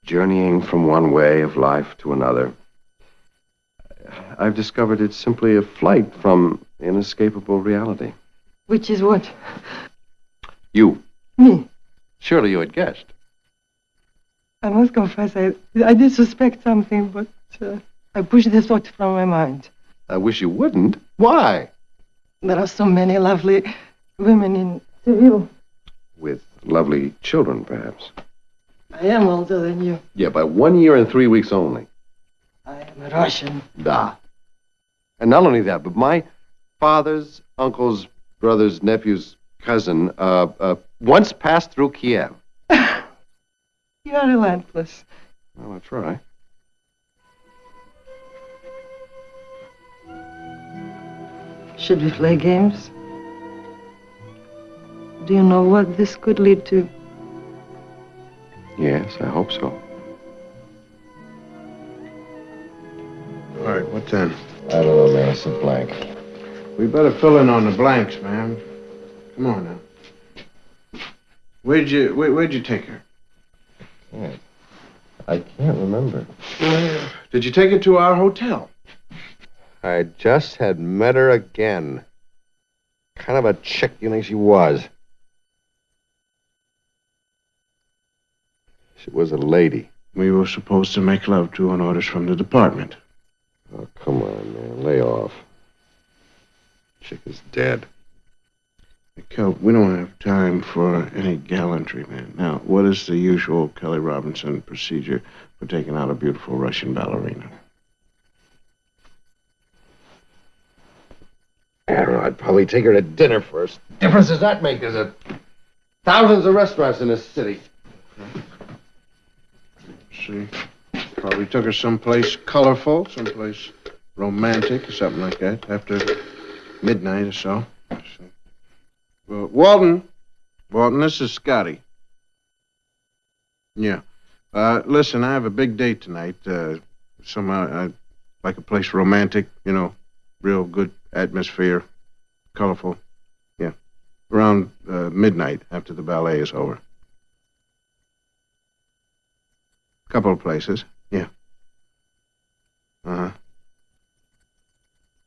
journeying from one way of life to another. I've discovered it's simply a flight from inescapable reality. Which is what? You. Me. Surely you had guessed. I must confess, I did suspect something, but I pushed the thought from my mind. I wish you wouldn't. Why? There are so many lovely women in Seville. With lovely children, perhaps. I am older than you. Yeah, by 1 year and 3 weeks only. I am a Russian. Da. And not only that, but my father's, uncle's, brother's, nephew's cousin once passed through Kiev. You are relentless. Well, I'll try. Should we play games? Do you know what this could lead to? Yes, I hope so. All right, what then? I don't know, man. It's a blank. We better fill in on the blanks, man. Come on now. Where'd you take her? I can't remember. Did you take her to our hotel? I just had met her again. Kind of a chick you think she was. She was a lady. We were supposed to make love to on orders from the department. Oh, come on, man. Lay off. Chick is dead. Kel, we don't have time for any gallantry, man. Now, what is the usual Kelly Robinson procedure for taking out a beautiful Russian ballerina? I'd probably take her to dinner first. Difference does that make? There's thousands of restaurants in this city. See? Probably took her someplace colorful, someplace romantic or something like that, after midnight or so. Well, Walton, this is Scotty. Yeah. Listen, I have a big date tonight. I'd like a place romantic, you know, real good atmosphere, colorful. Yeah. Around midnight after the ballet is over. Couple of places. Yeah. Uh-huh.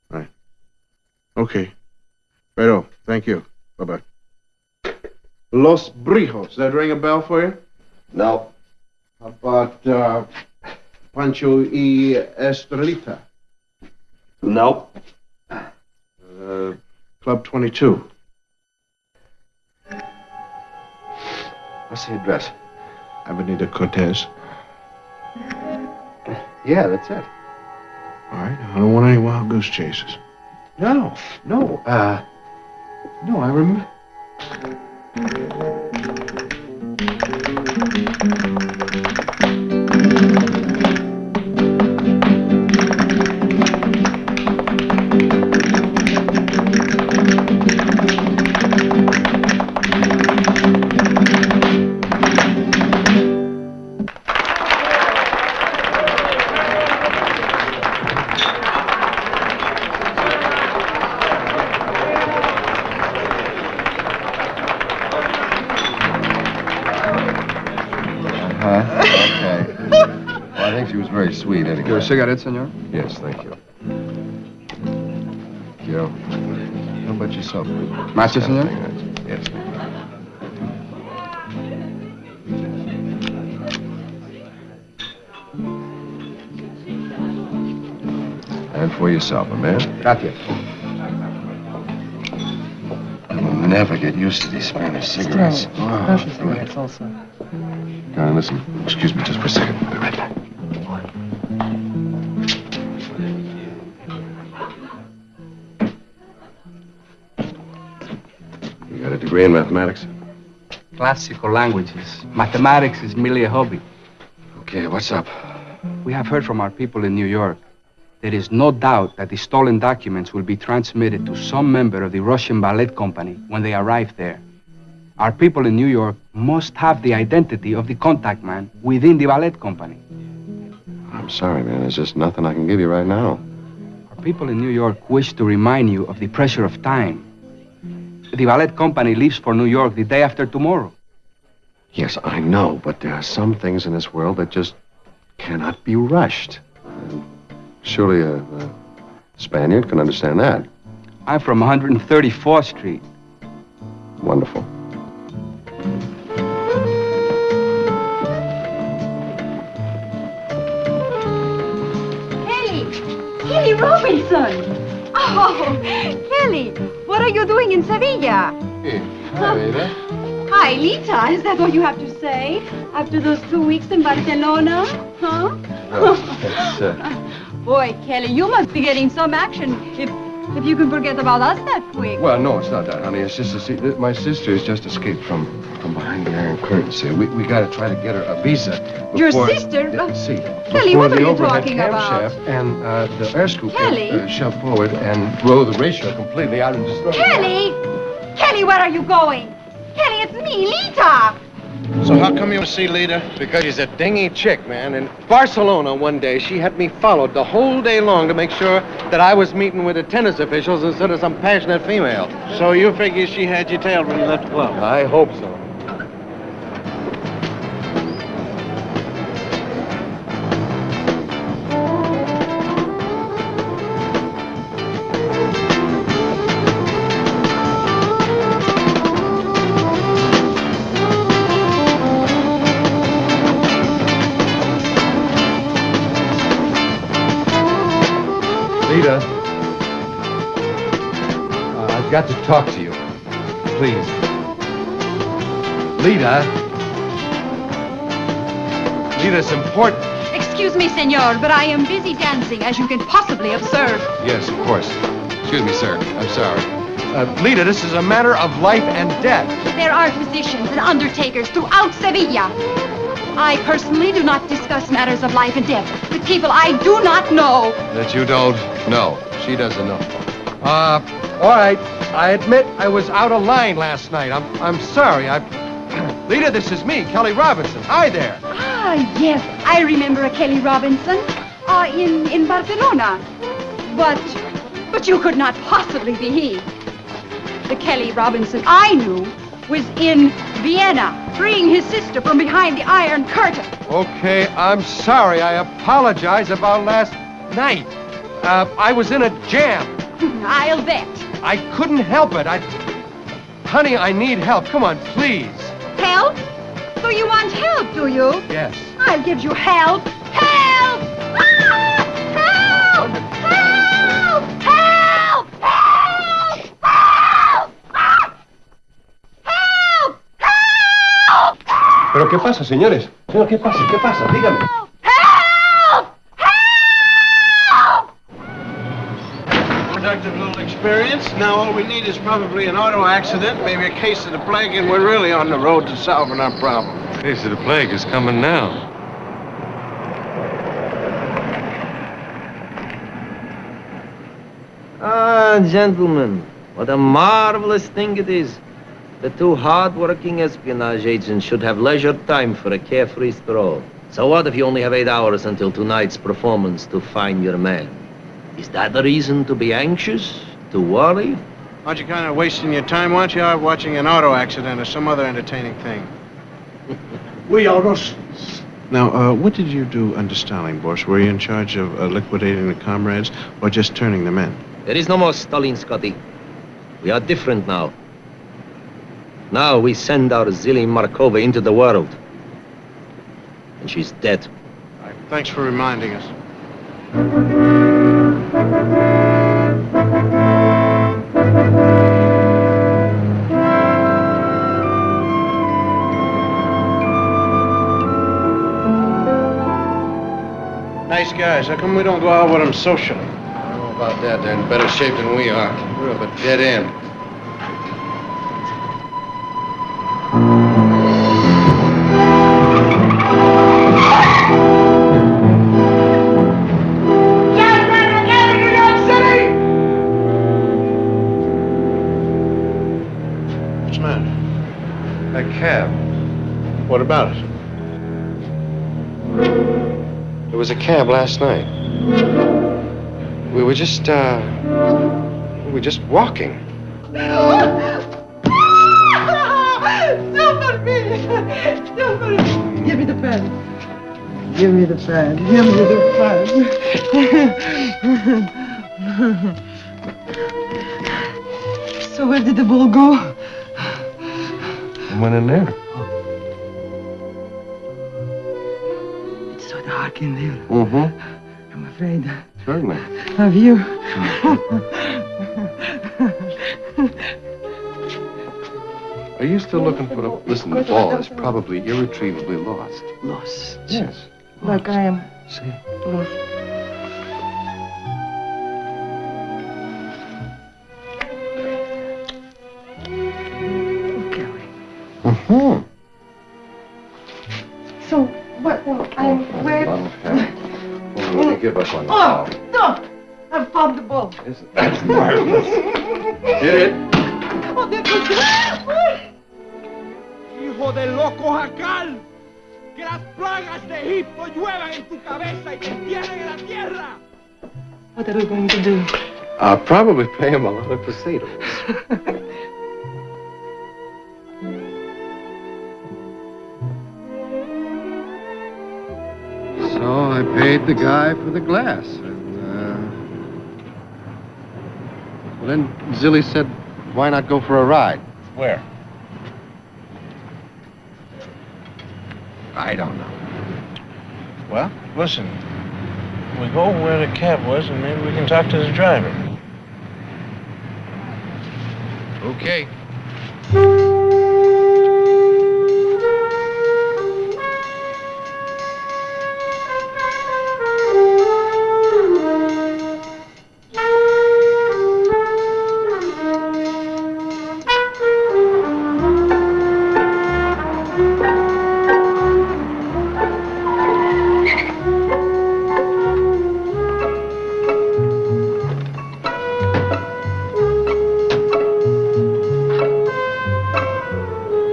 Right. Okay. Righto. Thank you. Bye-bye. Los Brijos. That ring a bell for you? No. How about Pancho y Estrelita? No. Club 22. What's the address? Avenida Cortez. Yeah, that's it. All right. I don't want any wild goose chases. No. No, I remember. Okay. Well, I think she was very sweet anyway. Your cigarette, senor? Yes, thank you. Joe, how about yourself? Matcha, senor? Yes. And for yourself, man. Gracias. You'll never get used to these Spanish cigarettes. Russian cigarettes also. Darling, listen. Excuse me just for a second. I'll be right back. You got a degree in mathematics? Classical languages. Mathematics is merely a hobby. Okay, what's up? We have heard from our people in New York. There is no doubt that the stolen documents will be transmitted to some member of the Russian ballet company when they arrive there. Our people in New York must have the identity of the contact man within the ballet company. I'm sorry, man. There's just nothing I can give you right now. Our people in New York wish to remind you of the pressure of time. The ballet company leaves for New York the day after tomorrow. Yes, I know, but there are some things in this world that just cannot be rushed. Surely a Spaniard can understand that. I'm from 134th Street. Wonderful. Kelly Robinson! Oh, Kelly, what are you doing in Sevilla? Hey, hi, Ada. Hi, Lita. Is that what you have to say? After those 2 weeks in Barcelona? Huh? Boy, Kelly, you must be getting some action if you can forget about us that quick. Well, no, it's not that, honey. It's just my sister has just escaped from behind the Iron Curtain. See, we got to try to get her a visa. Your before- sister? See, Kelly, before what are the you overhead talking camshaft about? and the air scoop Kelly? shove forward and blow the ratio completely out and destroy. Kelly! Kelly, where are you going? Kelly, it's me, Lita! So how come you want to see Lita? Because she's a dingy chick, man. In Barcelona one day, she had me followed the whole day long to make sure that I was meeting with the tennis officials instead of some passionate female. So you figure she had you tailed when you left the club? I hope so. Lita, I've got to talk to you. Please. Lita. Lita, it's important. Excuse me, senor, but I am busy dancing, as you can possibly observe. Yes, of course. Excuse me, sir. I'm sorry. Lita, this is a matter of life and death. There are physicians and undertakers throughout Sevilla. I personally do not discuss matters of life and death with people I do not know. That you don't know. She doesn't know. All right. I admit I was out of line last night. I'm sorry. Lita, this is me, Kelly Robinson. Hi there. Ah, yes, I remember a Kelly Robinson in Barcelona. But you could not possibly be he. The Kelly Robinson I knew was in Vienna, freeing his sister from behind the Iron Curtain. Okay, I'm sorry. I apologize about last night. I was in a jam. I'll bet. I couldn't help it. Honey, I need help. Come on, please. Help? So you want help, do you? Yes. I'll give you help. Help! Ah! Help! Help! Help! Help! Help! Ah! Help! Help! ¿Pero qué pasa, señores? Señor, ¿qué pasa? ¿Qué pasa? Dígame. Help! Help! Productive little experience. Now all we need is probably an auto accident, maybe a case of the plague, and we're really on the road to solving our problem. Case of the plague is coming now. Ah, gentlemen, what a marvelous thing it is. The two hard-working espionage agents should have leisure time for a carefree stroll. So what if you only have 8 hours until tonight's performance to find your man? Is that a reason to be anxious, to worry? Aren't you kind of wasting your time? Why don't you out watching an auto accident or some other entertaining thing? We are Russians. Now, what did you do under Stalin, boss? Were you in charge of liquidating the comrades or just turning them in? There is no more Stalin, Scotty. We are different now. Now we send our Zili Markova into the world. And she's dead. Thanks for reminding us. Nice guys. How come we don't go out with them socially? I don't know about that. They're in better shape than we are. We're up a dead end. What's the matter? That cab. What about it? There was a cab last night. We were just walking. Somebody! Somebody! Give me the pen. Give me the pen. Give me the pen. So where did the ball go? I went in there. It's so dark in there. Mm-hmm. I'm afraid Certainly. of you. Are you still looking for the... Listen, the ball is probably irretrievably lost. Lost. Yes. Like I am. See? Lost. Mm-hmm. So, what? I'm where? Well, will you give up on the Oh, ball? no! I found the ball. That's marvelous. Hit it. Oh, ¡Hijo de loco jacal! ¡Que las plagas de Egipto lluevan en tu cabeza y te entierren en la tierra! What are we going to do? I'll probably pay him a lot of potatoes. So I paid the guy for the glass. Well, then Zilly said, why not go for a ride? Where? I don't know. Well, listen. We go where the cab was, and maybe we can talk to the driver. Okay.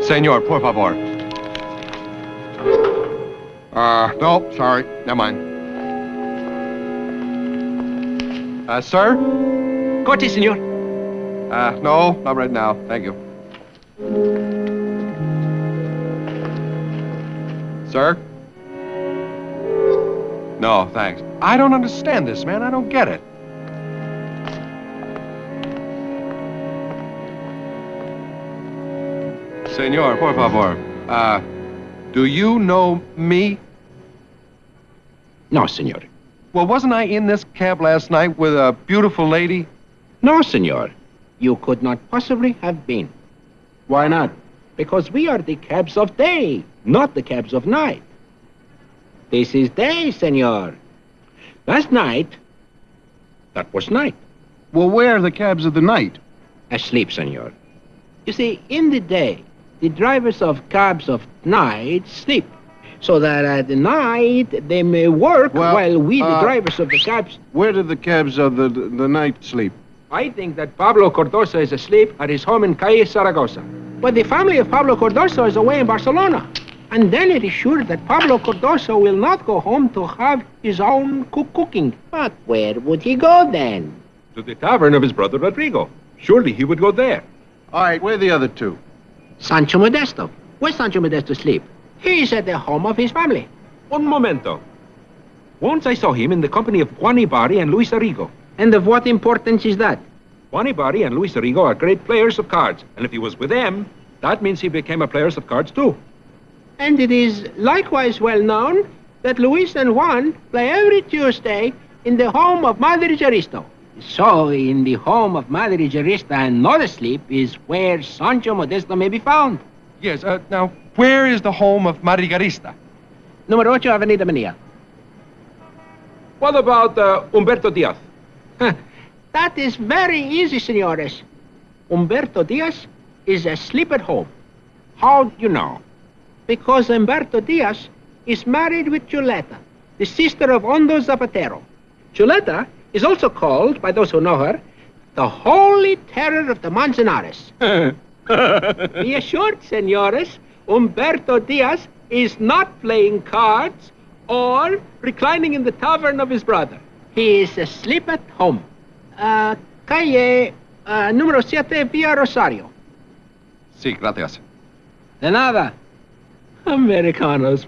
Senor, por favor. No, sorry. Never mind. Sir? Coche, senor. No, not right now. Thank you. Sir? No, thanks. I don't understand this, man. I don't get it. Senor, por favor. Do you know me? No, senor. Well, wasn't I in this cab last night with a beautiful lady? No, senor. You could not possibly have been. Why not? Because we are the cabs of day, not the cabs of night. This is day, senor. Last night, that was night. Well, where are the cabs of the night? Asleep, senor. You see, in the day, the drivers of cabs of night sleep, so that at the night they may work while we, the drivers of the cabs... Where do the cabs of the night sleep? I think that Pablo Cardoso is asleep at his home in Calle Zaragoza. But the family of Pablo Cardoso is away in Barcelona. And then it is sure that Pablo Cardoso will not go home to have his own cooking. But where would he go then? To the tavern of his brother Rodrigo. Surely he would go there. All right, where are the other two? Sancho Modesto. Where's Sancho Modesto sleep? He is at the home of his family. Un momento. Once I saw him in the company of Juan Ibarri and Luis Arrigo. And of what importance is that? Juan Ibarri and Luis Arrigo are great players of cards. And if he was with them, that means he became a player of cards too. And it is likewise well known that Luis and Juan play every Tuesday in the home of Madre Jaristo. So, in the home of Madre Jarista and not asleep is where Sancho Modesto may be found. Yes, now, where is the home of Marigarista? Numero 8, Avenida Mania. What about Humberto Diaz? That is very easy, senores. Humberto Diaz is asleep at home. How do you know? Because Humberto Diaz is married with Chuleta, the sister of Hondo Zapatero. Chuleta is also called, by those who know her, the Holy Terror of the Manzanares. Be assured, senores, Humberto Diaz is not playing cards or reclining in the tavern of his brother. He is asleep at home. Calle número 7, Via Rosario. Sí, gracias. De nada. Americanos.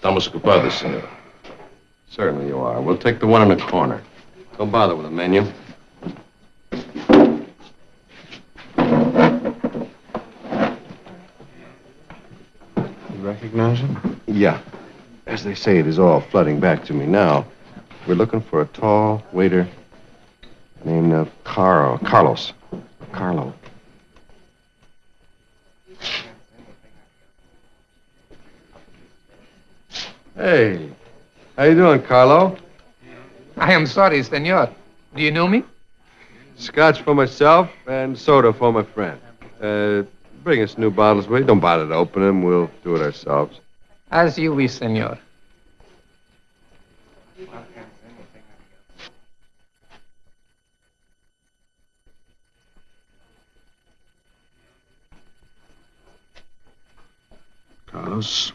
Estamos ocupados, senor. Certainly you are. We'll take the one in the corner. Don't bother with the menu. You recognize him? Yeah. As they say, it is all flooding back to me now. We're looking for a tall waiter named Carlos. Carlo. Hey, how you doing, Carlo? I am sorry, senor. Do you know me? Scotch for myself and soda for my friend. Bring us new bottles, will you? Don't bother to open them. We'll do it ourselves. As you wish, senor. Carlos,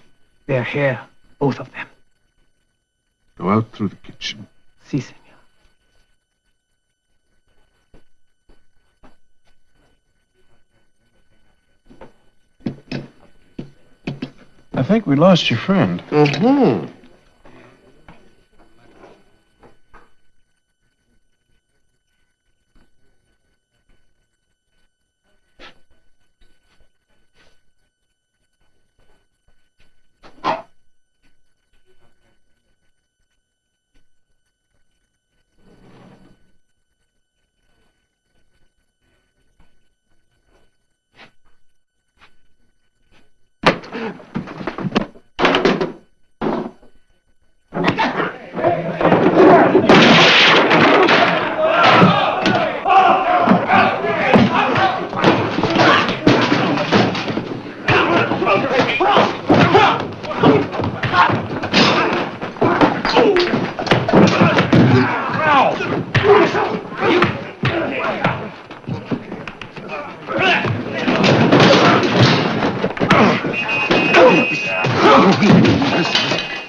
They're here, both of them. go out through the kitchen. Si, senor. I think we lost your friend. Mm-hmm.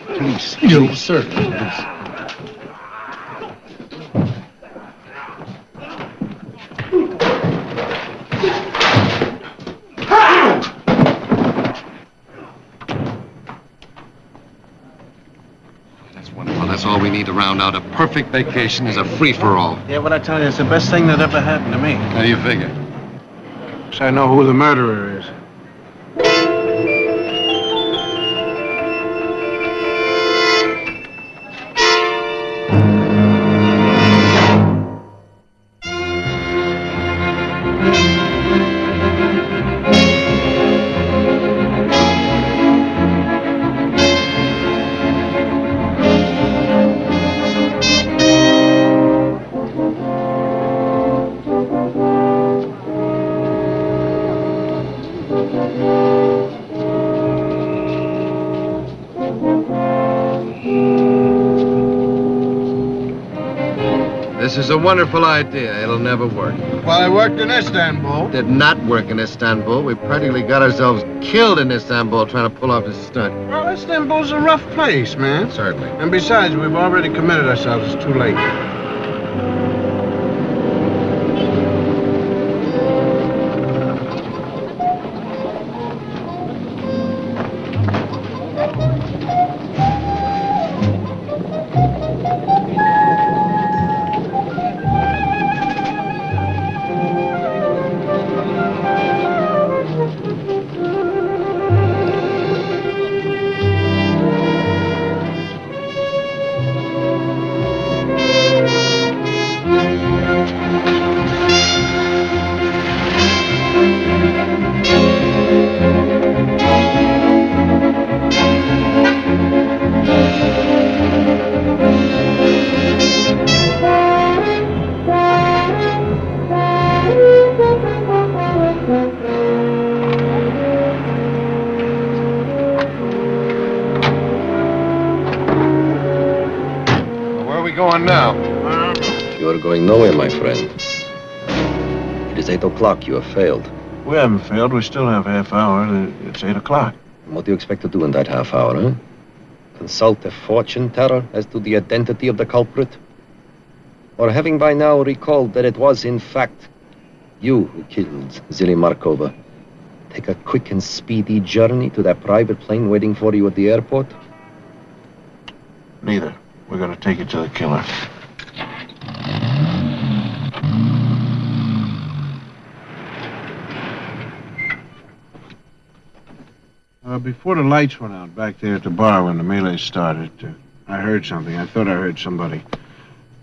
Please. You, sir. Please. That's wonderful. That's all we need to round out a perfect vacation is a free-for-all. Yeah, but I tell you, it's the best thing that ever happened to me. How do you figure? So I know who the murderer is. This is a wonderful idea. It'll never work. Well, it worked in Istanbul. Did not work in Istanbul. We practically got ourselves killed in Istanbul trying to pull off this stunt. Well, Istanbul's a rough place, man. Certainly. And besides, we've already committed ourselves. It's too late. Going now? You are going nowhere, my friend. It is 8 o'clock. You have failed. We haven't failed. We still have half hour. It's 8 o'clock. And what do you expect to do in that half hour, huh? Consult a fortune teller as to the identity of the culprit? Or having by now recalled that it was, in fact, you who killed Zili Markova, take a quick and speedy journey to that private plane waiting for you at the airport? Neither. We're gonna take it to the killer. Before the lights went out back there at the bar when the melee started, I heard something. I thought I heard somebody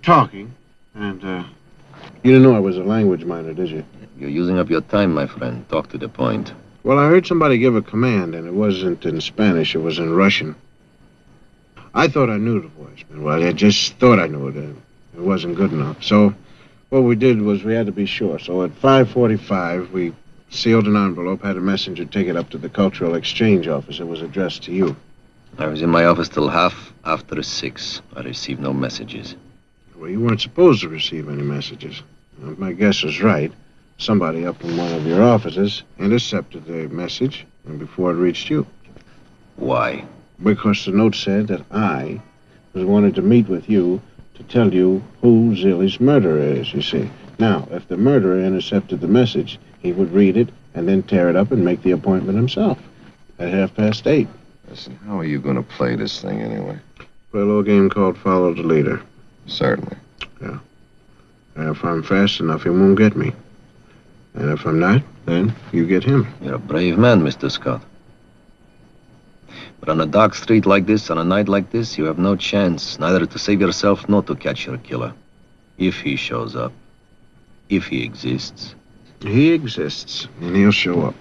talking, and you didn't know I was a language minor, did you? You're using up your time, my friend. Talk to the point. Well, I heard somebody give a command, and it wasn't in Spanish, it was in Russian. I thought I knew the voice, but well, I just thought I knew it. It wasn't good enough. So what we did was we had to be sure. So at 5:45, we sealed an envelope, had a messenger take it up to the Cultural Exchange office. It was addressed to you. I was in my office till half after 6. I received no messages. Well, you weren't supposed to receive any messages. Well, if my guess was right, somebody up in one of your offices intercepted the message and before it reached you. Why? Because the note said that I was wanted to meet with you to tell you who Zillie's murderer is, you see. Now, if the murderer intercepted the message, he would read it and then tear it up and make the appointment himself at 8:30. Listen, how are you going to play this thing anyway? Play a little game called Follow the Leader. Certainly. Yeah. And if I'm fast enough, he won't get me. And if I'm not, then you get him. You're a brave man, Mr. Scott. But on a dark street like this, on a night like this, you have no chance, neither to save yourself nor to catch your killer. If he shows up. If he exists. He exists, and he'll show up.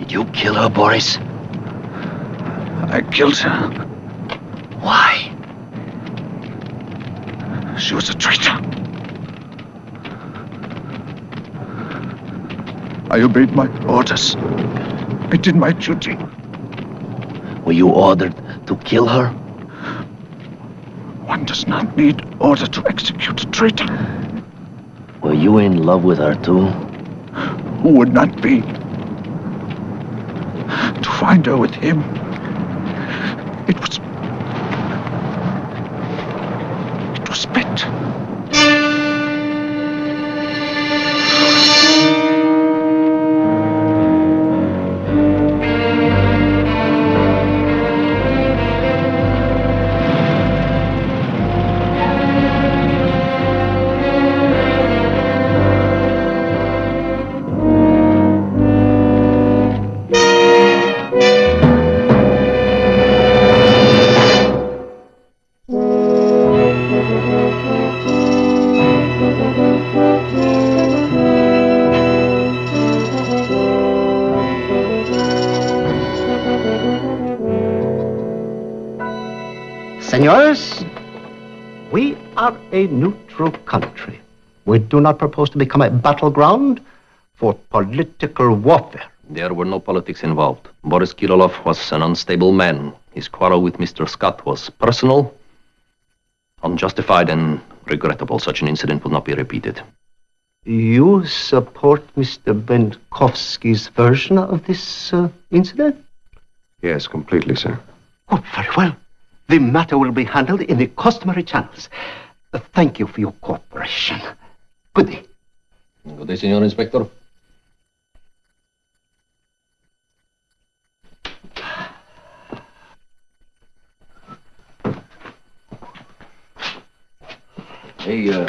You kill her, Boris? I killed her. Why? She was a traitor. I obeyed my orders. I did my duty. Were you ordered to kill her? One does not need order to execute a traitor. Were you in love with her too? Who would not be? To find her with him, it was Senores, we are a neutral country. We do not propose to become a battleground for political warfare. There were no politics involved. Boris Kirillov was an unstable man. His quarrel with Mr. Scott was personal, unjustified, and regrettable. Such an incident would not be repeated. You support Mr. Benkovsky's version of this incident? Yes, completely, sir. Oh, very well. The matter will be handled in the customary channels. Thank you for your cooperation. Good day. Good day, Senor Inspector. Hey,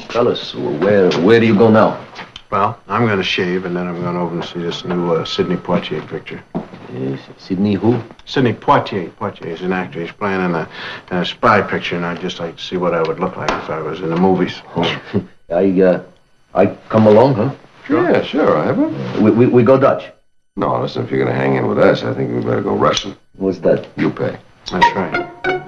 fellas, where do you go now? Well, I'm going to shave, and then I'm going over and see this new Sidney Poitier picture. Sidney who? Sidney Poitier. Poitier is an actor. He's playing in a spy picture, and I'd just like to see what I would look like if I was in the movies. I come along, huh? Sure. Yeah, sure, Ivor. We go Dutch. No, listen, if you're going to hang in with us, I think we better go Russian. What's that? You pay. That's right.